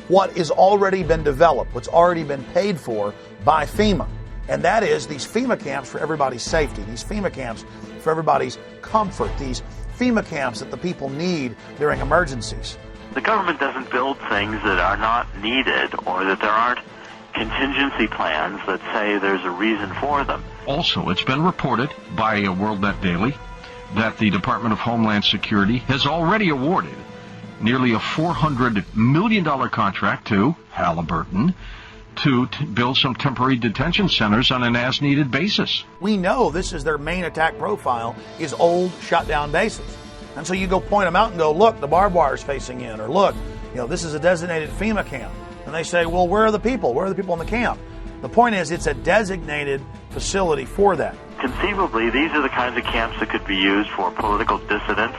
what has already been developed, what's already been paid for by FEMA. And that is these FEMA camps for everybody's safety, these FEMA camps for everybody's comfort, these FEMA camps that the people need during emergencies. The government doesn't build things that are not needed or that there aren't contingency plans that say there's a reason for them. Also, it's been reported by WorldNet Daily that the Department of Homeland Security has already awarded nearly a $400 million contract to Halliburton to build some temporary detention centers on an as-needed basis. We know this is their main attack profile, is old, shut-down bases. And so you go point them out and go, look, the barbed wire's facing in, or look, this is a designated FEMA camp. And they say, well, where are the people? Where are the people in the camp? The point is, it's a designated facility for that. Conceivably, these are the kinds of camps that could be used for political dissidents,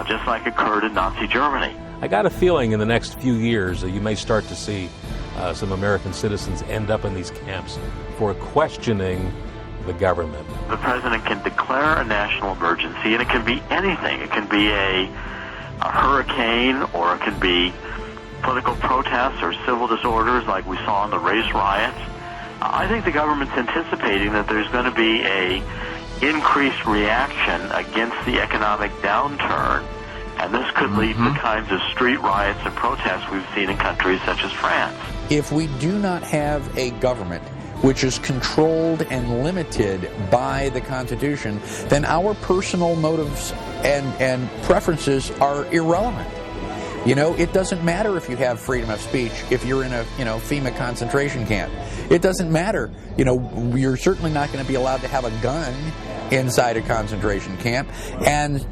just like occurred in Nazi Germany. I got a feeling in the next few years that you may start to see some American citizens end up in these camps for questioning the government. The president can declare a national emergency, and it can be anything. It can be a hurricane, or it can be political protests or civil disorders like we saw in the race riots. I think the government's anticipating that there's going to be a increased reaction against the economic downturn, and this could lead to the kinds of street riots and protests we've seen in countries such as France. If we do not have a government which is controlled and limited by the Constitution, then our personal motives and preferences are irrelevant. It doesn't matter if you have freedom of speech if you're in a, FEMA concentration camp. It doesn't matter. You're certainly not going to be allowed to have a gun inside a concentration camp. And,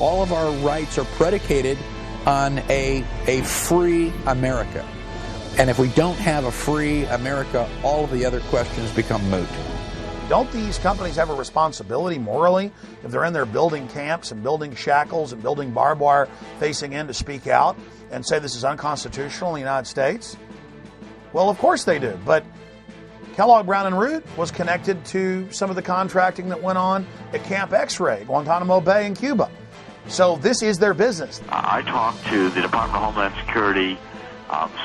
all of our rights are predicated on a free America. And if we don't have a free America, all of the other questions become moot. Don't these companies have a responsibility morally if they're in there building camps and building shackles and building barbed wire facing in to speak out and say this is unconstitutional in the United States? Well, of course they do. But Kellogg Brown and Root was connected to some of the contracting that went on at Camp X-Ray, Guantanamo Bay in Cuba. So this is their business. I talked to the Department of Homeland Security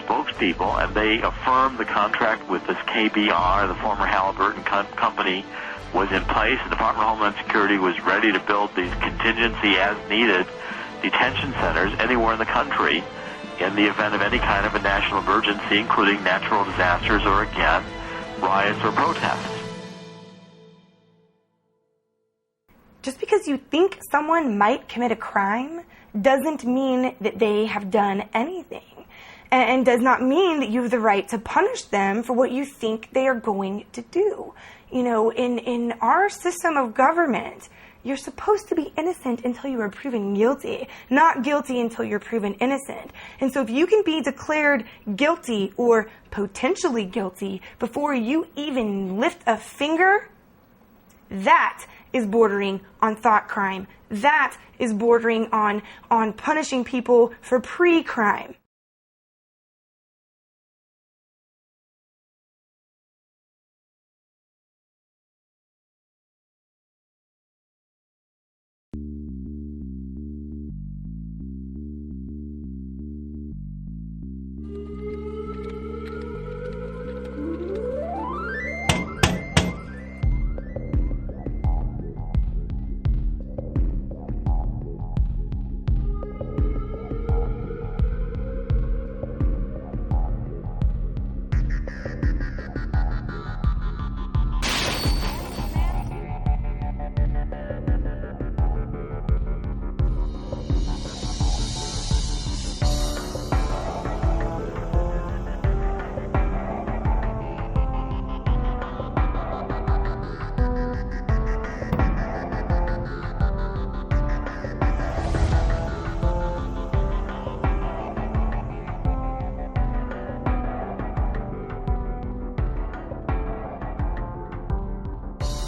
spokespeople, and they affirmed the contract with this KBR, the former Halliburton company, was in place. The Department of Homeland Security was ready to build these contingency as-needed detention centers anywhere in the country in the event of any kind of a national emergency, including natural disasters or, again, riots or protests. Just because you think someone might commit a crime doesn't mean that they have done anything, and does not mean that you have the right to punish them for what you think they are going to do. In our system of government, you're supposed to be innocent until you are proven guilty, not guilty until you're proven innocent. And so if you can be declared guilty or potentially guilty before you even lift a finger, that is bordering on thought crime. That is bordering on punishing people for pre-crime.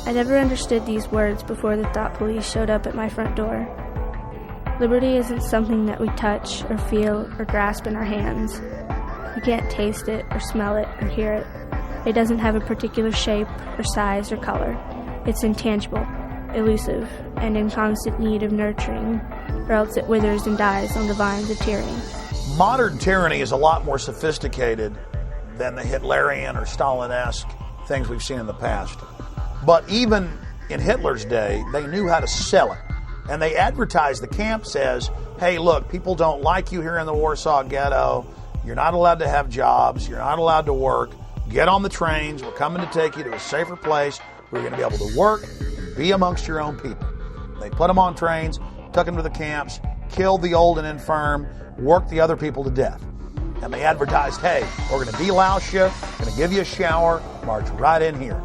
I never understood these words before the thought police showed up at my front door. Liberty isn't something that we touch or feel or grasp in our hands. We can't taste it or smell it or hear it. It doesn't have a particular shape or size or color. It's intangible, elusive, and in constant need of nurturing, or else it withers and dies on the vines of tyranny. Modern tyranny is a lot more sophisticated than the Hitlerian or Stalin-esque things we've seen in the past. But even in Hitler's day, they knew how to sell it. And they advertised the camps as, hey, look, people don't like you here in the Warsaw Ghetto. You're not allowed to have jobs. You're not allowed to work. Get on the trains. We're coming to take you to a safer place where you're going to be able to work and be amongst your own people. They put them on trains, took them to the camps, killed the old and infirm, worked the other people to death. And they advertised, hey, we're going to delouse you, going to give you a shower, march right in here.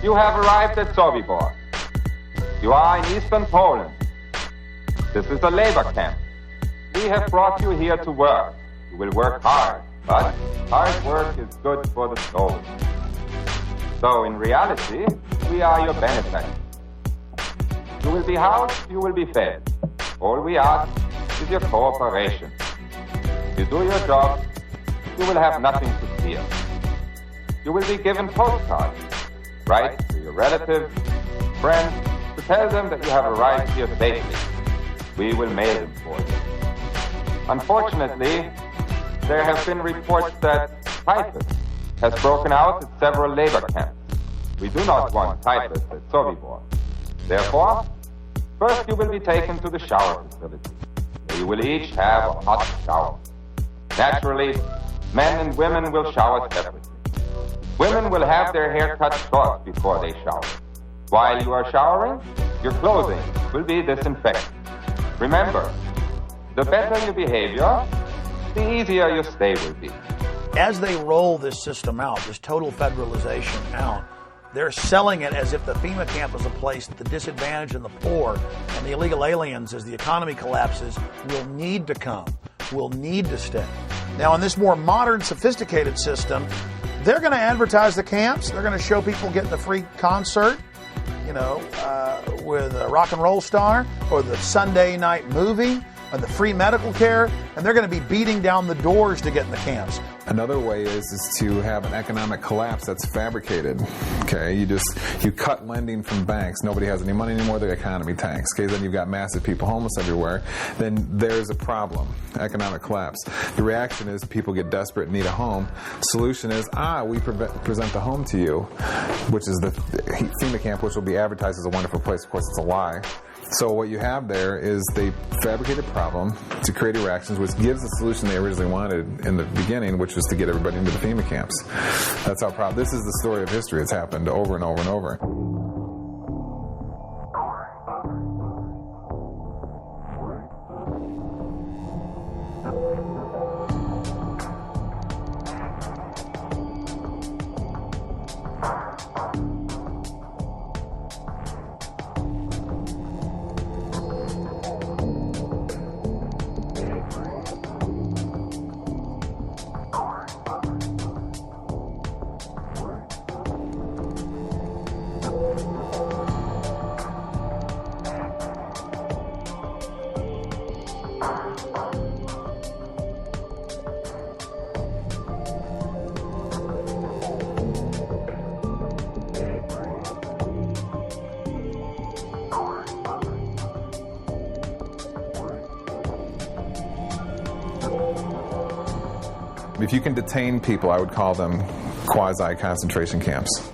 You have arrived at Sobibor. You are in eastern Poland. This is a labor camp. We have brought you here to work. You will work hard, but hard work is good for the soul. So in reality, we are your benefactors. You will be housed, you will be fed. All we ask is your cooperation. If you do your job, you will have nothing to fear. You will be given postcards. Write to your relatives, friends, to tell them that you have arrived here safely. We will mail them for you. Unfortunately, there have been reports that typhus has broken out at several labor camps. We do not want typhus at Sobibor. Therefore, first you will be taken to the shower facility, where you will each have a hot shower. Naturally, men and women will shower separately. Women will have their hair cut short before they shower. While you are showering, your clothing will be disinfected. Remember, the better your behavior, the easier your stay will be. As they roll this system out, this total federalization out, they're selling it as if the FEMA camp is a place that the disadvantaged and the poor and the illegal aliens, as the economy collapses, will need to come, will need to stay. Now, in this more modern, sophisticated system, they're going to advertise the camps. They're going to show people getting the free concert, with a rock and roll star, or the Sunday night movie, or the free medical care, and they're going to be beating down the doors to get in the camps. Another way is to have an economic collapse that's fabricated. Okay, you cut lending from banks. Nobody has any money anymore. The economy tanks. Okay, then you've got massive people homeless everywhere. Then there's a problem. Economic collapse. The reaction is people get desperate and need a home. Solution is we present the home to you, which is the FEMA camp, which will be advertised as a wonderful place. Of course, it's a lie. So what you have there is they fabricate a problem to create reactions, which gives the solution they originally wanted in the beginning, which was to get everybody into the FEMA camps. That's how proud. This is the story of history. It's happened over and over and over. If you can detain people, I would call them quasi-concentration camps.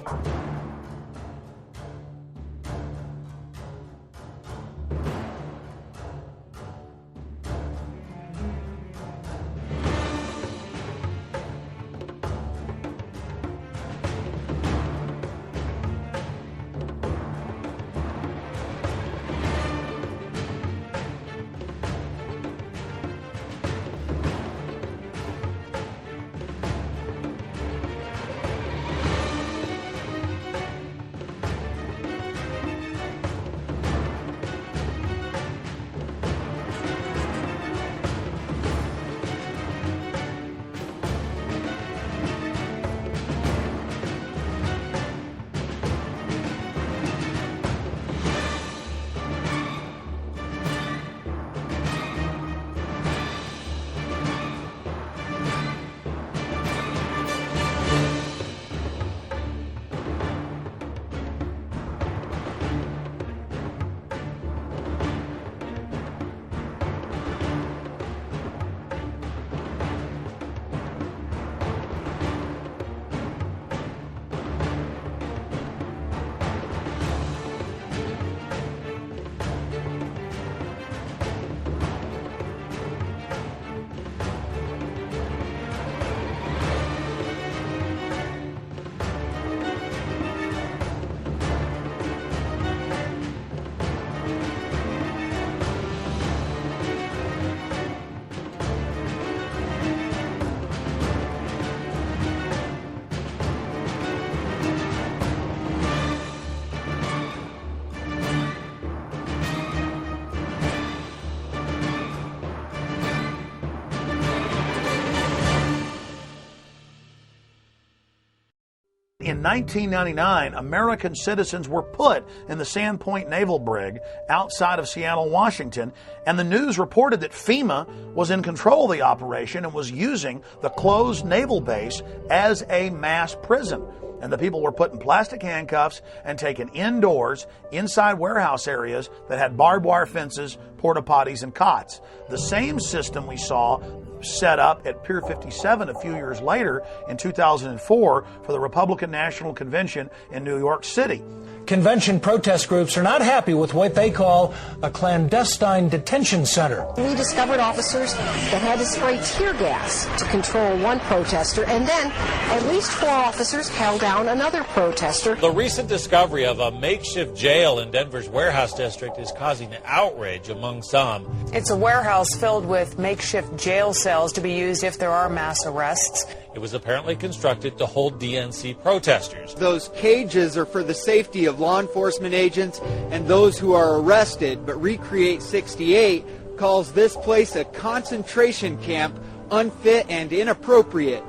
in 1999, American citizens were put in the Sandpoint Naval Brig outside of Seattle, Washington, and the news reported that FEMA was in control of the operation and was using the closed naval base as a mass prison. And the people were put in plastic handcuffs and taken indoors, inside warehouse areas that had barbed wire fences, porta potties, and cots. The same system we saw set up at Pier 57 a few years later in 2004 for the Republican National Convention in New York City. Convention protest groups are not happy with what they call a clandestine detention center. We discovered officers that had to spray tear gas to control one protester, and then at least 4 officers held down another protester. The recent discovery of a makeshift jail in Denver's warehouse district is causing outrage among some. It's a warehouse filled with makeshift jail cells to be used if there are mass arrests. It was apparently constructed to hold DNC protesters. Those cages are for the safety of law enforcement agents and those who are arrested, but Recreate 68 calls this place a concentration camp, unfit and inappropriate.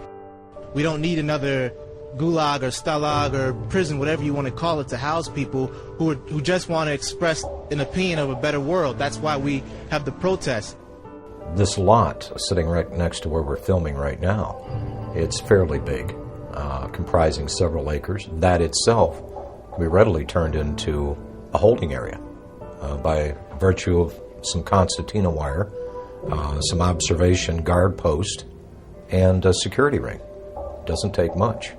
We don't need another gulag or stalag or prison, whatever you want to call it, to house people who just want to express an opinion of a better world. That's why we have the protests. This lot sitting right next to where we're filming right now, it's fairly big, comprising several acres. That itself can be readily turned into a holding area by virtue of some concertina wire, some observation guard post, and a security ring. Doesn't take much.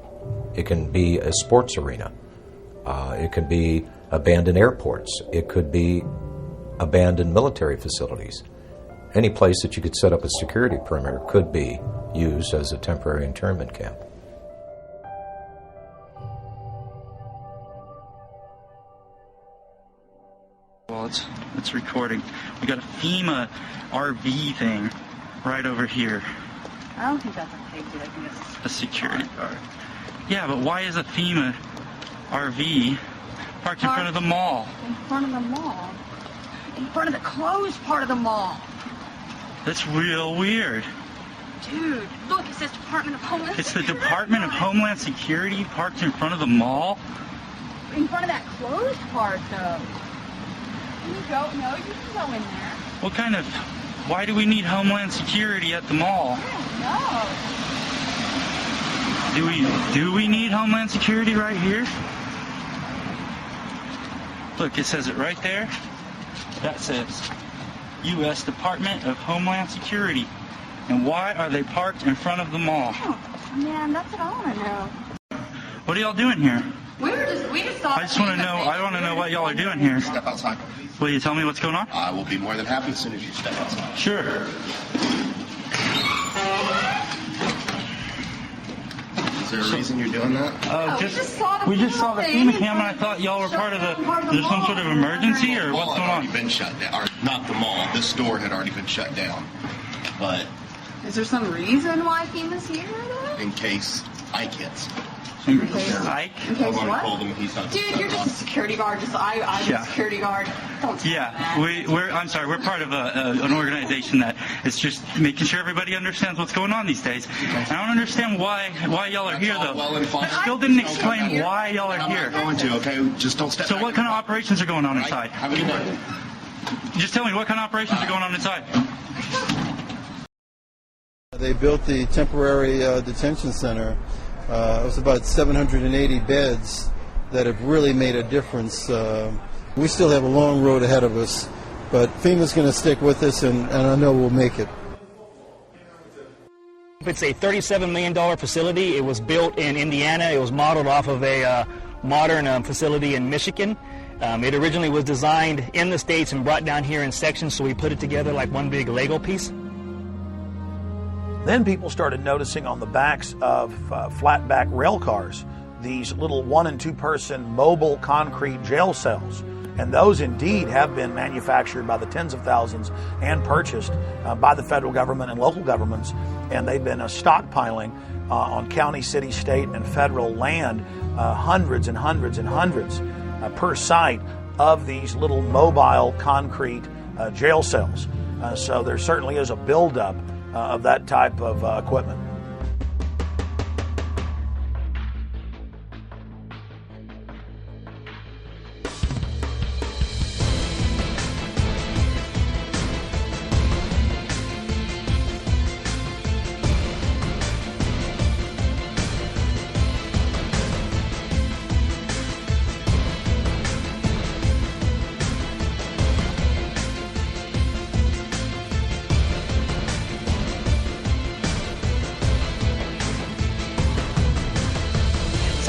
It can be a sports arena. It could be abandoned airports. It could be abandoned military facilities. Any place that you could set up a security perimeter could be used as a temporary internment camp. Well, it's recording. We got a FEMA RV thing right over here. I don't think that's a safety. I think it's a security guard. Yeah, but why is a FEMA RV parked in front of the mall? In front of the mall? In front of the closed part of the mall. That's real weird. Dude, look, it says Department of Homeland It's Security. the Department of Homeland Security parked in front of the mall? In front of that closed part, though. Can you go? No, you can go in there. What kind of... Why do we need Homeland Security at the mall? No. Do we need Homeland Security right here? Look, it says it right there. That says U.S. Department of Homeland Security. And why are they parked in front of the mall? Oh, man, that's what I want to know. What are y'all doing here? We just thought. I just want to know. I want to know what y'all are doing here. Step outside. Will you tell me what's going on? I will be more than happy as soon as you step outside. Sure. Is there a reason you're doing that? We just saw the FEMA cam, and I thought y'all were part of the. There's some sort of emergency, or what's going on? Been shut down. Or not the mall. This store had already been shut down. But Is there some reason why FEMA's here, though? in case Ike hits. Ike? In case what? Dude, you're just a security guard. I'm a security guard. Don't Yeah, I'm sorry. We're part of an organization that is just making sure everybody understands what's going on these days. And I don't understand why y'all are here, though. Well and fine. Still didn't explain why y'all are here. I'm not going to, okay? Just don't step So back. what kind of operations are going on inside? Have a good day. Just tell me what kind of operations are going on inside. They built the temporary detention center. It was about 780 beds that have really made a difference. We still have a long road ahead of us, but FEMA's going to stick with us, and I know we'll make it. It's a $37 million facility. It was built in Indiana. It was modeled off of a modern facility in Michigan. It originally was designed in the States and brought down here in sections, so we put it together like one big Lego piece. Then people started noticing on the backs of flatback rail cars these little 1- and 2-person mobile concrete jail cells. And those indeed have been manufactured by the tens of thousands and purchased by the federal government and local governments. And they've been stockpiling on county, city, state, and federal land hundreds and hundreds and hundreds per site of these little mobile concrete jail cells. So there certainly is a buildup of that type of equipment.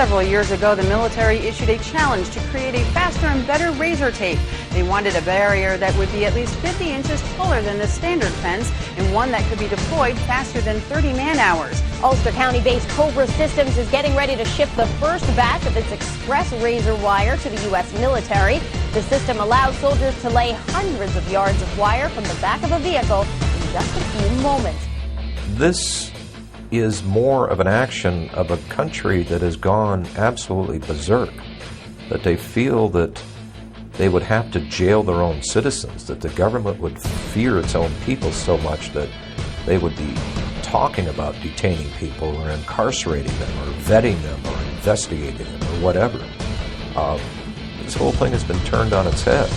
Several years ago, the military issued a challenge to create a faster and better razor tape. They wanted a barrier that would be at least 50 inches taller than the standard fence and one that could be deployed faster than 30 man-hours. Ulster County-based Cobra Systems is getting ready to ship the first batch of its express razor wire to the U.S. military. The system allows soldiers to lay hundreds of yards of wire from the back of a vehicle in just a few moments. This is more of an action of a country that has gone absolutely berserk, that they feel that they would have to jail their own citizens, that the government would fear its own people so much that they would be talking about detaining people or incarcerating them or vetting them or investigating them or whatever. This whole thing has been turned on its head.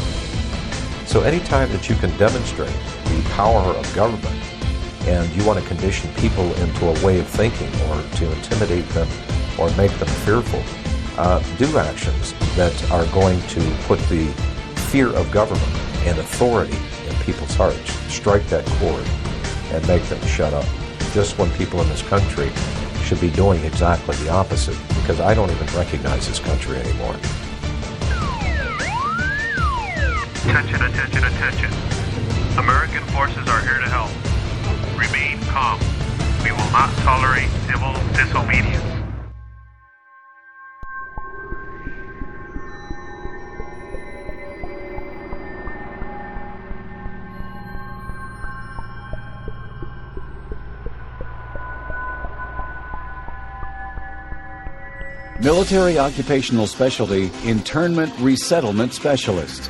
So anytime that you can demonstrate the power of government and you want to condition people into a way of thinking or to intimidate them or make them fearful, do actions that are going to put the fear of government and authority in people's hearts. Strike that chord and make them shut up. Just when people in this country should be doing exactly the opposite, because I don't even recognize this country anymore. Attention, attention, attention. American forces are here to help. Remain calm. We will not tolerate civil disobedience. Military Occupational Specialty Internment Resettlement Specialist.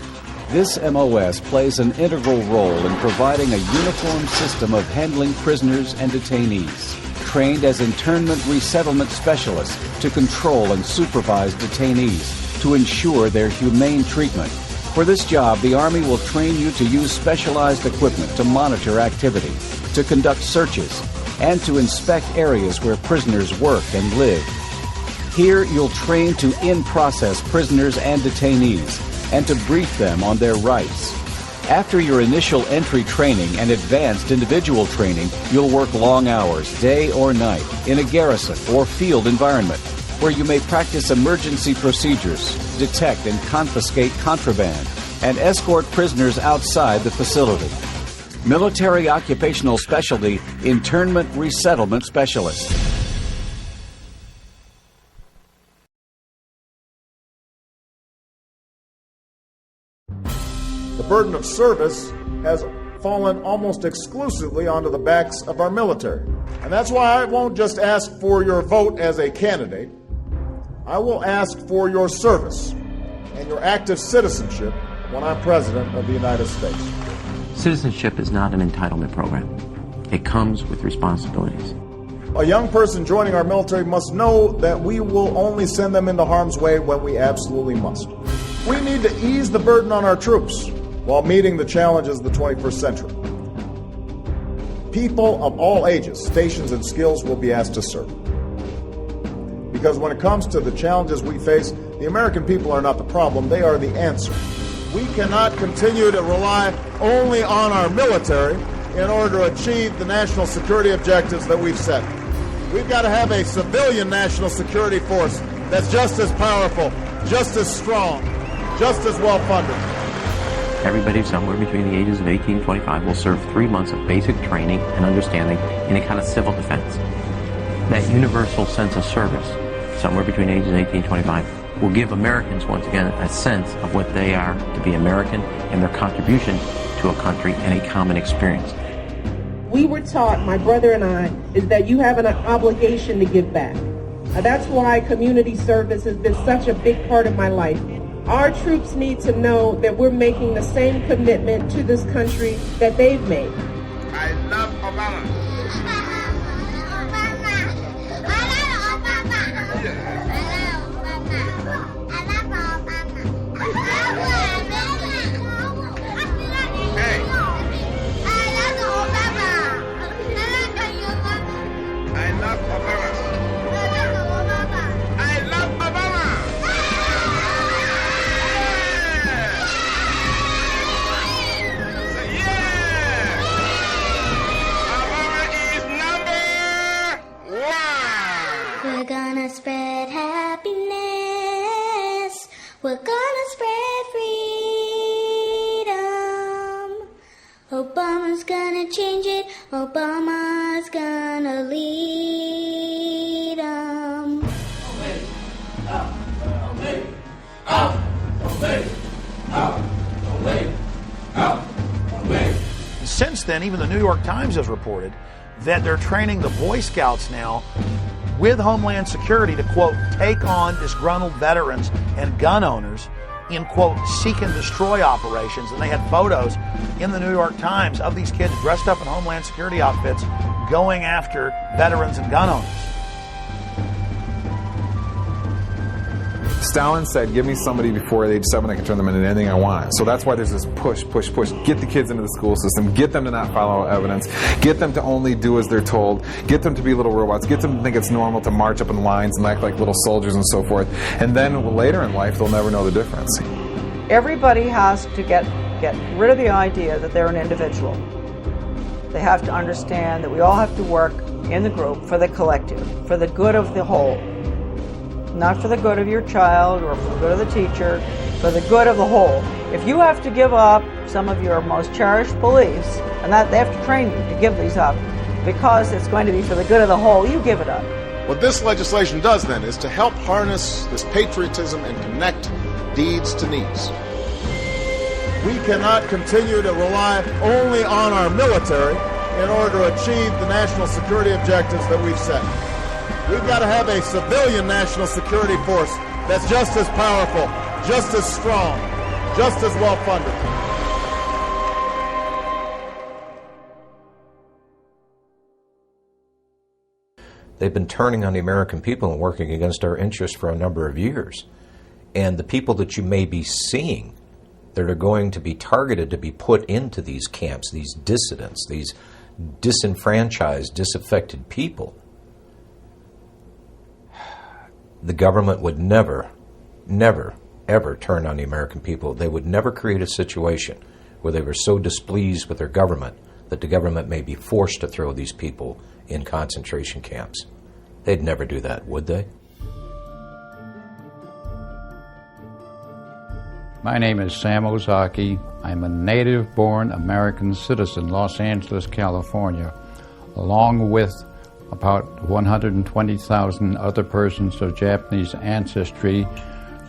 This MOS plays an integral role in providing a uniform system of handling prisoners and detainees. Trained as internment resettlement specialists to control and supervise detainees to ensure their humane treatment. For this job, the Army will train you to use specialized equipment to monitor activity, to conduct searches, and to inspect areas where prisoners work and live. Here, you'll train to in-process prisoners and detainees and to brief them on their rights. After your initial entry training and advanced individual training, you'll work long hours, day or night, in a garrison or field environment, where you may practice emergency procedures, detect and confiscate contraband, and escort prisoners outside the facility. Military Occupational Specialty Internment Resettlement Specialist. The burden of service has fallen almost exclusively onto the backs of our military. And that's why I won't just ask for your vote as a candidate. I will ask for your service and your active citizenship when I'm President of the United States. Citizenship is not an entitlement program. It comes with responsibilities. A young person joining our military must know that we will only send them into harm's way when we absolutely must. We need to ease the burden on our troops while meeting the challenges of the 21st century. People of all ages, stations, and skills will be asked to serve. Because when it comes to the challenges we face, the American people are not the problem, they are the answer. We cannot continue to rely only on our military in order to achieve the national security objectives that we've set. We've got to have a civilian national security force that's just as powerful, just as strong, just as well funded. Everybody somewhere between the ages of 18 and 25 will serve 3 months of basic training and understanding in a kind of civil defense. That universal sense of service, somewhere between ages 18 and 25, will give Americans, once again, a sense of what they are to be American and their contribution to a country and a common experience. We were taught, my brother and I, is that you have an obligation to give back. That's why community service has been such a big part of my life. Our troops need to know that we're making the same commitment to this country that they've made. I love Obama. We're gonna spread freedom. Obama's gonna change it. Obama's gonna lead 'em. Since then, even the New York Times has reported that they're training the Boy Scouts now with Homeland Security to, quote, take on disgruntled veterans and gun owners in, quote, seek and destroy operations. And they had photos in the New York Times of these kids dressed up in Homeland Security outfits going after veterans and gun owners. Stalin said, give me somebody before age 7, I can turn them into anything I want. So that's why there's this push. Get the kids into the school system. Get them to not follow evidence. Get them to only do as they're told. Get them to be little robots. Get them to think it's normal to march up in lines and act like little soldiers and so forth. And then later in life, they'll never know the difference. Everybody has to get rid of the idea that they're an individual. They have to understand that we all have to work in the group for the collective, for the good of the whole. Not for the good of your child or for the good of the teacher, for the good of the whole. If you have to give up some of your most cherished beliefs, and that they have to train you to give these up because it's going to be for the good of the whole, you give it up. What this legislation does then is to help harness this patriotism and connect deeds to needs. We cannot continue to rely only on our military in order to achieve the national security objectives that we've set. We've got to have a civilian national security force that's just as powerful, just as strong, just as well funded. They've been turning on the American people and working against our interests for a number of years. And the people that you may be seeing that are going to be targeted to be put into these camps, these dissidents, these disenfranchised, disaffected people, the government would never, ever turn on the American people. They would never create a situation where they were so displeased with their government that the government may be forced to throw these people in concentration camps. They'd never do that, would they? My name is Sam Ozaki. I'm a native-born American citizen, Los Angeles, California, along with about 120,000 other persons of Japanese ancestry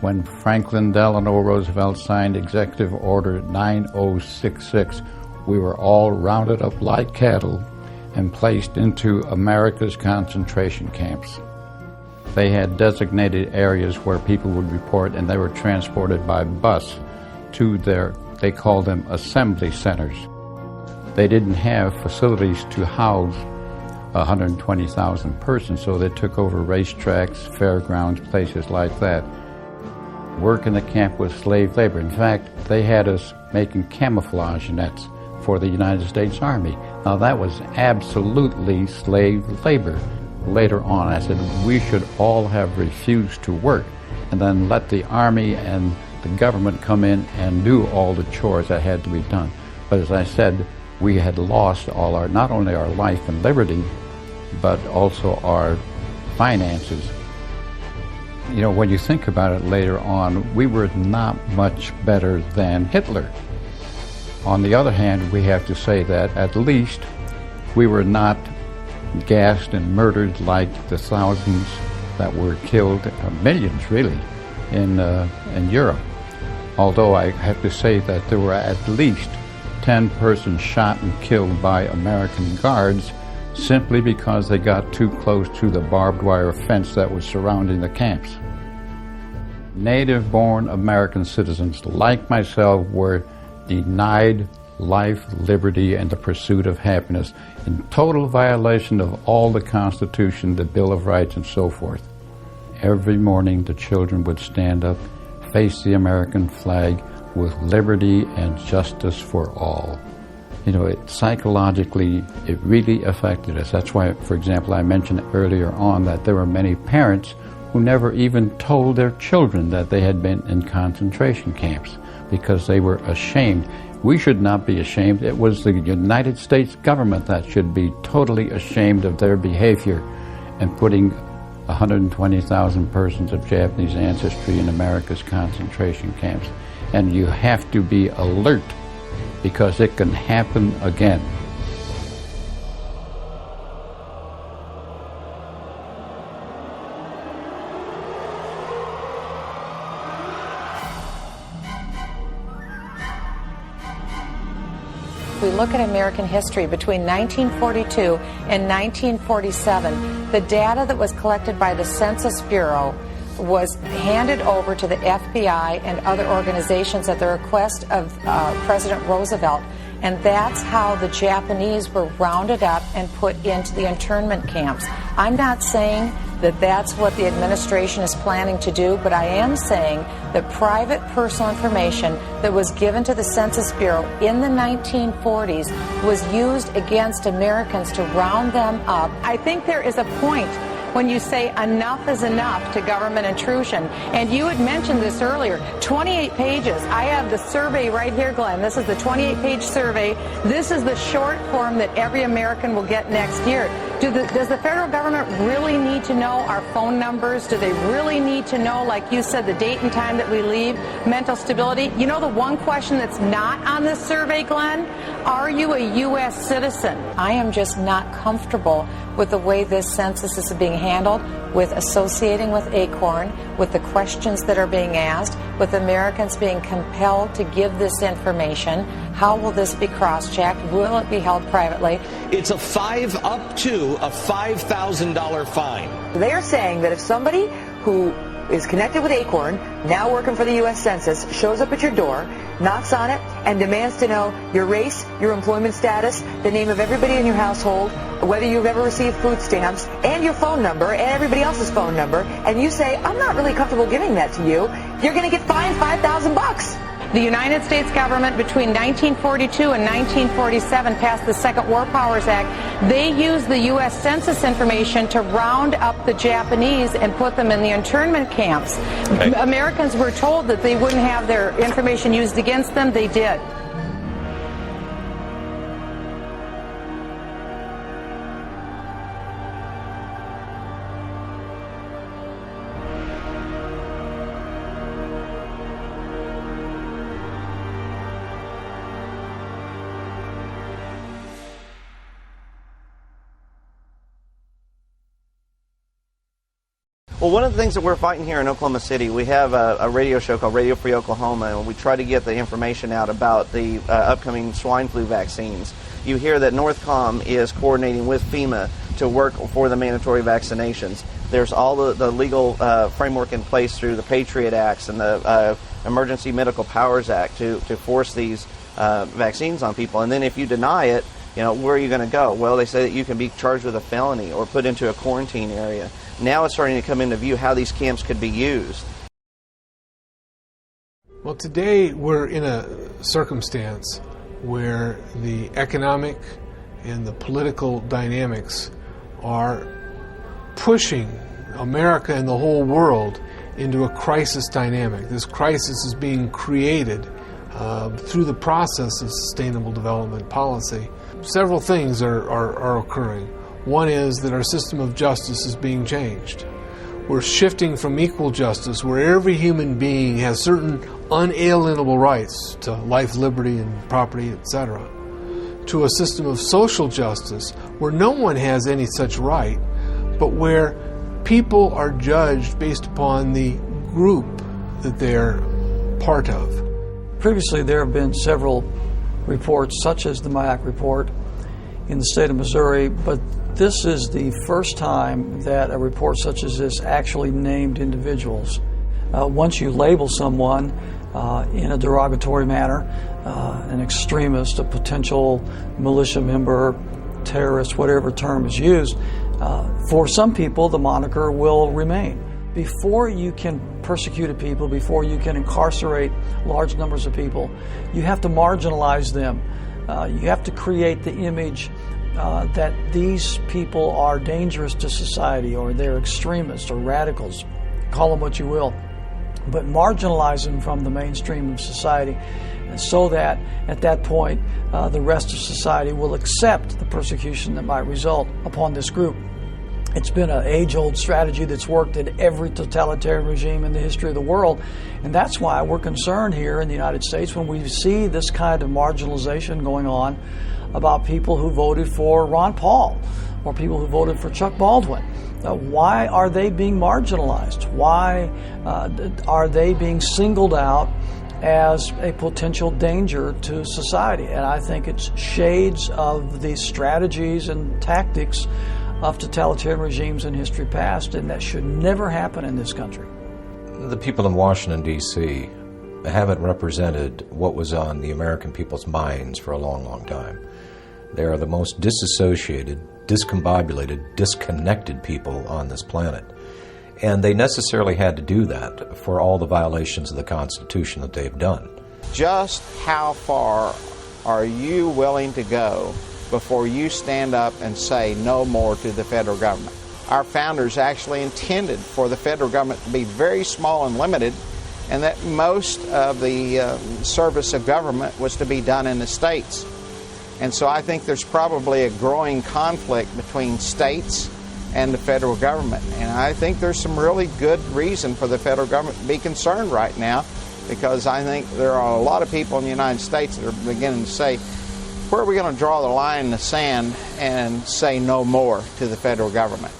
when Franklin Delano Roosevelt signed Executive Order 9066. We were all rounded up like cattle and placed into America's concentration camps. They had designated areas where people would report, and they were transported by bus to they called them assembly centers. They didn't have facilities to house 120,000 persons, so they took over racetracks, fairgrounds, places like that. Work in the camp was slave labor. In fact, they had us making camouflage nets for the United States Army. Now that was absolutely slave labor. Later on, I said we should all have refused to work and then let the Army and the government come in and do all the chores that had to be done. But as I said, we had lost all our, not only our life and liberty, but also our finances. You know, when you think about it later on, we were not much better than Hitler. On the other hand, we have to say that at least we were not gassed and murdered like the thousands that were killed, millions really, in Europe. Although I have to say that there were at least 10 persons shot and killed by American guards simply because they got too close to the barbed wire fence that was surrounding the camps. Native-born American citizens like myself were denied life, liberty, and the pursuit of happiness in total violation of all the Constitution, the Bill of Rights, and so forth. Every morning the children would stand up, face the American flag with liberty and justice for all. You know, psychologically, it really affected us. That's why, for example, I mentioned earlier on that there were many parents who never even told their children that they had been in concentration camps because they were ashamed. We should not be ashamed. It was the United States government that should be totally ashamed of their behavior and putting 120,000 persons of Japanese ancestry in America's concentration camps. And you have to be alert because it can happen again. We look at American history between 1942 and 1947. The data that was collected by the Census Bureau was handed over to the FBI and other organizations at the request of President Roosevelt. And that's how the Japanese were rounded up and put into the internment camps. I'm not saying that that's what the administration is planning to do, but I am saying that private personal information that was given to the Census Bureau in the 1940s was used against Americans to round them up. I think there is a point when you say enough is enough to government intrusion. And you had mentioned this earlier, 28 pages. I have the survey right here, Glenn. This is the 28-page survey. This is the short form that every American will get next year. Does the federal government really need to know our phone numbers? Do they really need to know, like you said, the date and time that we leave, mental stability? You know the one question that's not on this survey, Glenn? Are you a U.S. citizen? I am just not comfortable with the way this census is being handled, with associating with ACORN, with the questions that are being asked, with Americans being compelled to give this information. How will this be cross-checked? Will it be held privately? It's up to a $5,000 fine. They're saying that if somebody who is connected with ACORN, now working for the U.S. Census, shows up at your door, knocks on it, and demands to know your race, your employment status, the name of everybody in your household, whether you've ever received food stamps, and your phone number, and everybody else's phone number, and you say, I'm not really comfortable giving that to you, you're going to get fined $5,000. The United States government between 1942 and 1947 passed the Second War Powers Act. They used the U.S. Census information to round up the Japanese and put them in the internment camps. Okay. Americans were told that they wouldn't have their information used against them. They did. Well, one of the things that we're fighting here in Oklahoma City, we have a radio show called Radio Free Oklahoma, and we try to get the information out about the upcoming swine flu vaccines. You hear that Northcom is coordinating with FEMA to work for the mandatory vaccinations. There's all the legal framework in place through the Patriot Acts and the Emergency Medical Powers Act to force these vaccines on people. And then if you deny it, you know, where are you going to go? Well, they say that you can be charged with a felony or put into a quarantine area. Now it's starting to come into view how these camps could be used. Well, today we're in a circumstance where the economic and the political dynamics are pushing America and the whole world into a crisis dynamic. This crisis is being created through the process of sustainable development policy. Several things are occurring. One is that our system of justice is being changed. We're shifting from equal justice, where every human being has certain unalienable rights to life, liberty, and property, etc., to a system of social justice where no one has any such right, but where people are judged based upon the group that they're part of. Previously, there have been several reports, such as the MIAC report in the state of Missouri, but this is the first time that a report such as this actually named individuals. Once you label someone in a derogatory manner, an extremist, a potential militia member, terrorist, whatever term is used, for some people the moniker will remain. Before you can persecute people, before you can incarcerate large numbers of people, you have to marginalize them. You have to create the image that these people are dangerous to society, or they're extremists or radicals, call them what you will, but marginalize them from the mainstream of society so that at that point the rest of society will accept the persecution that might result upon this group. It's been an age-old strategy that's worked in every totalitarian regime in the history of the world. And that's why we're concerned here in the United States when we see this kind of marginalization going on about people who voted for Ron Paul or people who voted for Chuck Baldwin. Why are they being marginalized? Why are they being singled out as a potential danger to society? And I think it's shades of the strategies and tactics of totalitarian regimes in history past, and that should never happen in this country. The people in Washington, D.C. haven't represented what was on the American people's minds for a long, long time. They are the most disassociated, discombobulated, disconnected people on this planet. And they necessarily had to do that for all the violations of the Constitution that they've done. Just how far are you willing to go before you stand up and say no more to the federal government? Our founders actually intended for the federal government to be very small and limited, and that most of the service of government was to be done in the states. And so I think there's probably a growing conflict between states and the federal government. And I think there's some really good reason for the federal government to be concerned right now, because I think there are a lot of people in the United States that are beginning to say, where are we going to draw the line in the sand and say no more to the federal government?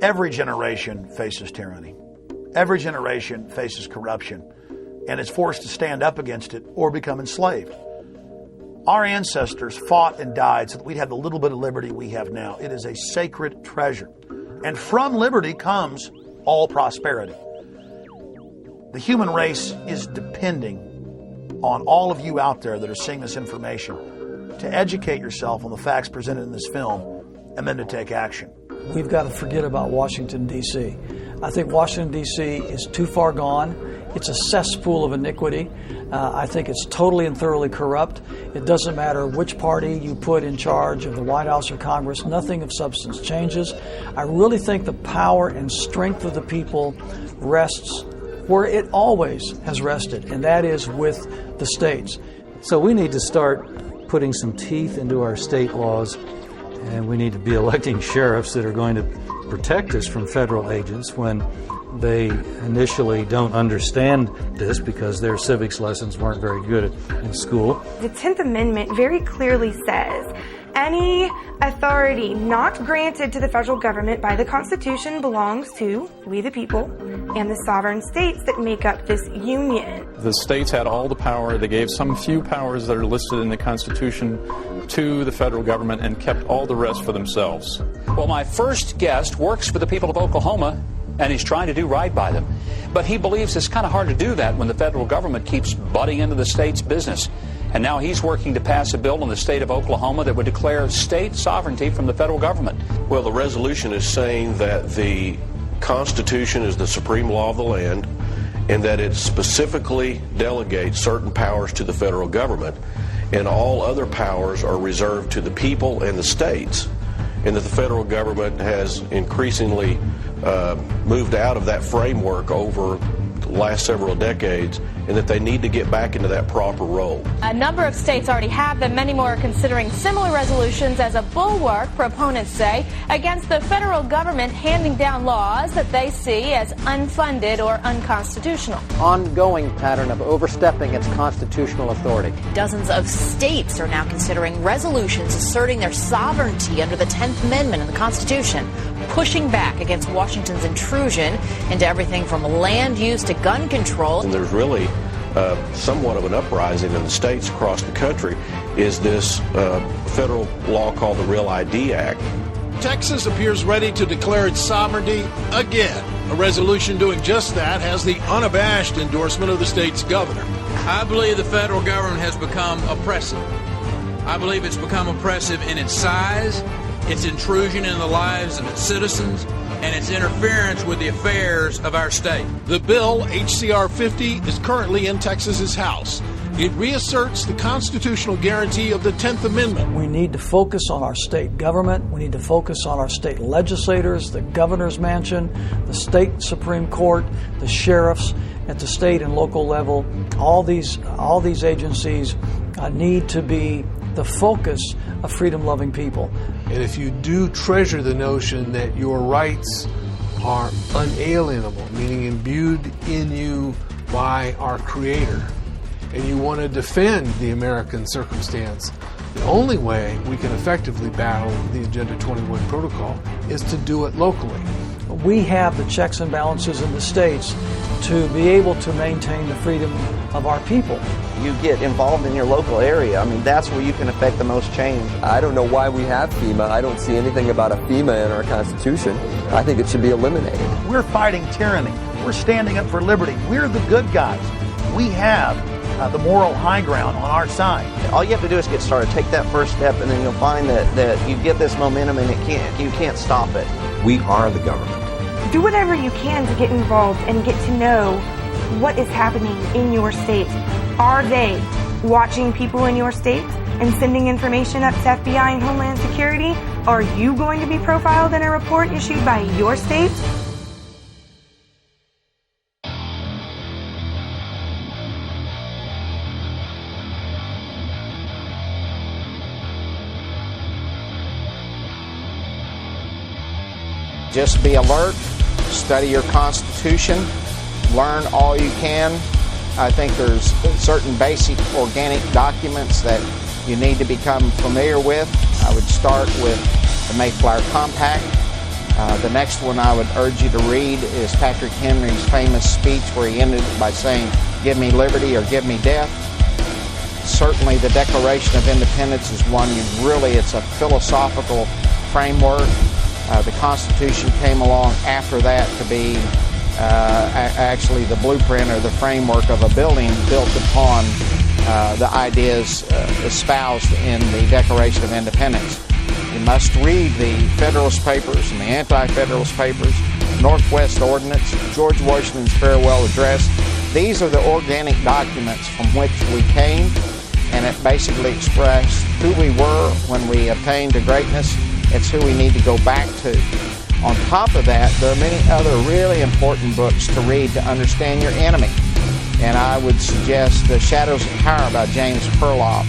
Every generation faces tyranny. Every generation faces corruption, and is forced to stand up against it or become enslaved. Our ancestors fought and died so that we'd have the little bit of liberty we have now. It is a sacred treasure. And from liberty comes all prosperity. The human race is depending on all of you out there that are seeing this information to educate yourself on the facts presented in this film and then to take action. We've got to forget about Washington, D.C. I think Washington, D.C. is too far gone. It's a cesspool of iniquity. I think it's totally and thoroughly corrupt. It doesn't matter which party you put in charge of the White House or Congress. Nothing of substance changes. I really think the power and strength of the people rests where it always has rested, and that is with the states. So we need to start putting some teeth into our state laws, and we need to be electing sheriffs that are going to protect us from federal agents when they initially don't understand this because their civics lessons weren't very good in school. The 10th Amendment very clearly says any authority not granted to the federal government by the Constitution belongs to we the people and the sovereign states that make up this union. The states had all the power. They gave some few powers that are listed in the Constitution to the federal government and kept all the rest for themselves. Well, my first guest works for the people of Oklahoma, and he's trying to do right by them. But he believes it's kind of hard to do that when the federal government keeps butting into the state's business. And now he's working to pass a bill in the state of Oklahoma that would declare state sovereignty from the federal government. Well, the resolution is saying that the Constitution is the supreme law of the land and that it specifically delegates certain powers to the federal government, and all other powers are reserved to the people and the states, and that the federal government has increasingly moved out of that framework over the last several decades, and that they need to get back into that proper role. A number of states already have them. Many more are considering similar resolutions as a bulwark, proponents say, against the federal government handing down laws that they see as unfunded or unconstitutional. Ongoing pattern of overstepping its constitutional authority. Dozens of states are now considering resolutions asserting their sovereignty under the 10th Amendment of the Constitution, pushing back against Washington's intrusion into everything from land use to gun control. And there's really somewhat of an uprising in the states across the country is this federal law called the Real ID Act. Texas appears ready to declare its sovereignty again. A resolution doing just that has the unabashed endorsement of the state's governor. I believe the federal government has become oppressive. I believe it's become oppressive in its size, its intrusion in the lives of its citizens, and its interference with the affairs of our state. The bill, HCR 50, is currently in Texas's House. It reasserts the constitutional guarantee of the 10th Amendment. We need to focus on our state government. We need to focus on our state legislators, the governor's mansion, the state Supreme Court, the sheriffs at the state and local level. All these agencies need to be the focus of freedom-loving people. And if you do treasure the notion that your rights are unalienable, meaning imbued in you by our Creator, and you want to defend the American circumstance, the only way we can effectively battle the Agenda 21 protocol is to do it locally. We have the checks and balances in the states to be able to maintain the freedom of our people. You get involved in your local area. I mean, that's where you can affect the most change. I don't know why we have FEMA. I don't see anything about a FEMA in our Constitution. I think it should be eliminated. We're fighting tyranny. We're standing up for liberty. We're the good guys. We have the moral high ground on our side. All you have to do is get started. Take that first step, and then you'll find that you get this momentum, and you can't stop it. We are the government. Do whatever you can to get involved and get to know what is happening in your state. Are they watching people in your state and sending information up to FBI and Homeland Security? Are you going to be profiled in a report issued by your state? Just be alert, study your Constitution, learn all you can. I think there's certain basic organic documents that you need to become familiar with. I would start with the Mayflower Compact. The next one I would urge you to read is Patrick Henry's famous speech where he ended by saying, "Give me liberty or give me death." Certainly the Declaration of Independence is one it's a philosophical framework. The Constitution came along after that to be actually the blueprint or the framework of a building built upon the ideas espoused in the Declaration of Independence. You must read the Federalist Papers and the Anti-Federalist Papers, Northwest Ordinance, George Washington's Farewell Address. These are the organic documents from which we came, and it basically expressed who we were when we attained to greatness. It's who we need to go back to. On top of that, there are many other really important books to read to understand your enemy. And I would suggest The Shadows of Power by James Perloff,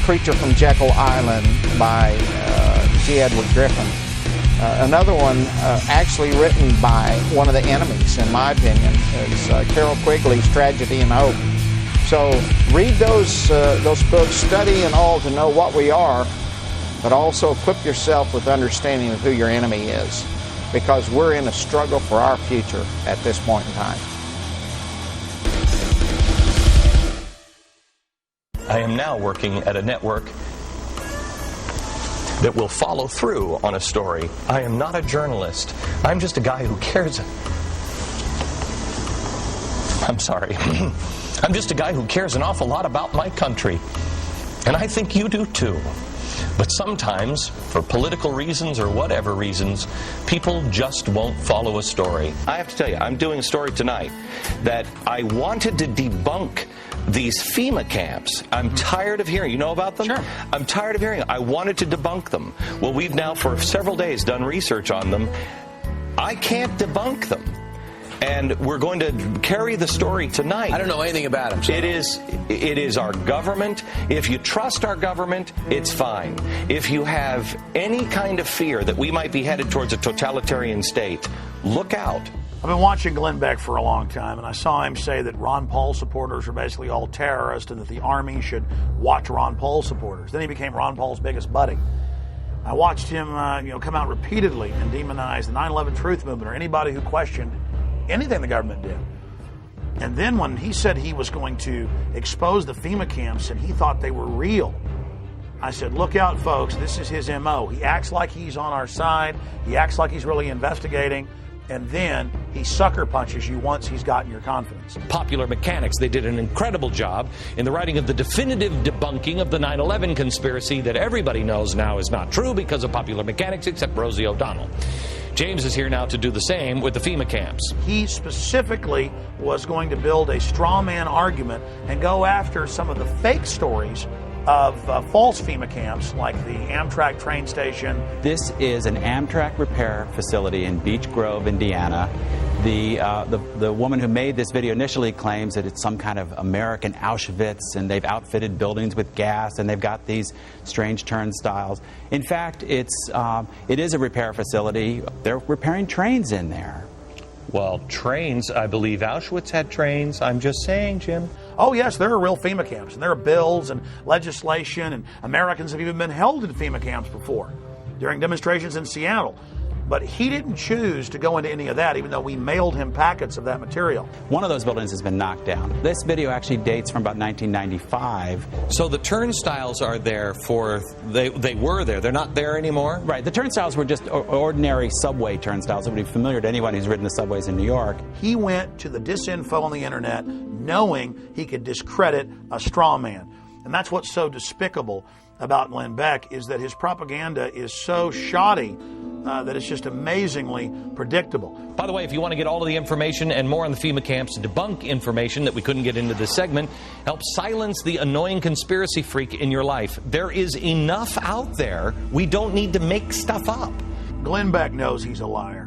Creature from Jekyll Island by G. Edward Griffin. Another one actually written by one of the enemies, in my opinion, is Carol Quigley's Tragedy and Hope. So read those books, study and all to know what we are, but also equip yourself with understanding of who your enemy is, because we're in a struggle for our future at this point in time. I am now working at a network that will follow through on a story. I am not a journalist. I'm just a guy who cares. I'm sorry. I'm just a guy who cares an awful lot about my country. And I think you do too. But sometimes, for political reasons or whatever reasons, people just won't follow a story. I have to tell you, I'm doing a story tonight that I wanted to debunk these FEMA camps. I'm tired of hearing. You know about them? Sure. I'm tired of hearing. I wanted to debunk them. Well, we've now for several days done research on them. I can't debunk them. And we're going to carry the story tonight. I don't know anything about him. So. It is our government. If you trust our government, it's fine. If you have any kind of fear that we might be headed towards a totalitarian state, look out. I've been watching Glenn Beck for a long time, and I saw him say that Ron Paul supporters are basically all terrorists and that the Army should watch Ron Paul supporters. Then he became Ron Paul's biggest buddy. I watched him come out repeatedly and demonize the 9/11 Truth Movement or anybody who questioned anything the government did. And then when he said he was going to expose the FEMA camps and he thought they were real, I said, look out, folks, this is his MO. He acts like he's on our side. He acts like he's really investigating. and then he sucker punches you once he's gotten your confidence. Popular Mechanics, they did an incredible job in the writing of the definitive debunking of the 9/11 conspiracy that everybody knows now is not true because of Popular Mechanics, except Rosie O'Donnell. James is here now to do the same with the FEMA camps. He specifically was going to build a straw man argument and go after some of the fake stories of false FEMA camps, like the Amtrak train station. This is an Amtrak repair facility in Beech Grove, Indiana. The woman who made this video initially claims that it's some kind of American Auschwitz, and they've outfitted buildings with gas, and they've got these strange turnstiles. In fact, it is a repair facility. They're repairing trains in there. Well, trains, I believe Auschwitz had trains. I'm just saying, Jim. Oh, yes, there are real FEMA camps, and there are bills and legislation, and Americans have even been held in FEMA camps before during demonstrations in Seattle. But he didn't choose to go into any of that, even though we mailed him packets of that material. One of those buildings has been knocked down. This video actually dates from about 1995. So the turnstiles are there for, they were there. They're not there anymore? Right. The turnstiles were just ordinary subway turnstiles that would be familiar to anyone who's ridden the subways in New York. He went to the disinfo on the internet knowing he could discredit a straw man. And that's what's so despicable about Glenn Beck, is that his propaganda is so shoddy that it's just amazingly predictable. By the way, if you want to get all of the information and more on the FEMA camps, debunk information that we couldn't get into this segment, help silence the annoying conspiracy freak in your life. There is enough out there. We don't need to make stuff up. Glenn Beck knows he's a liar.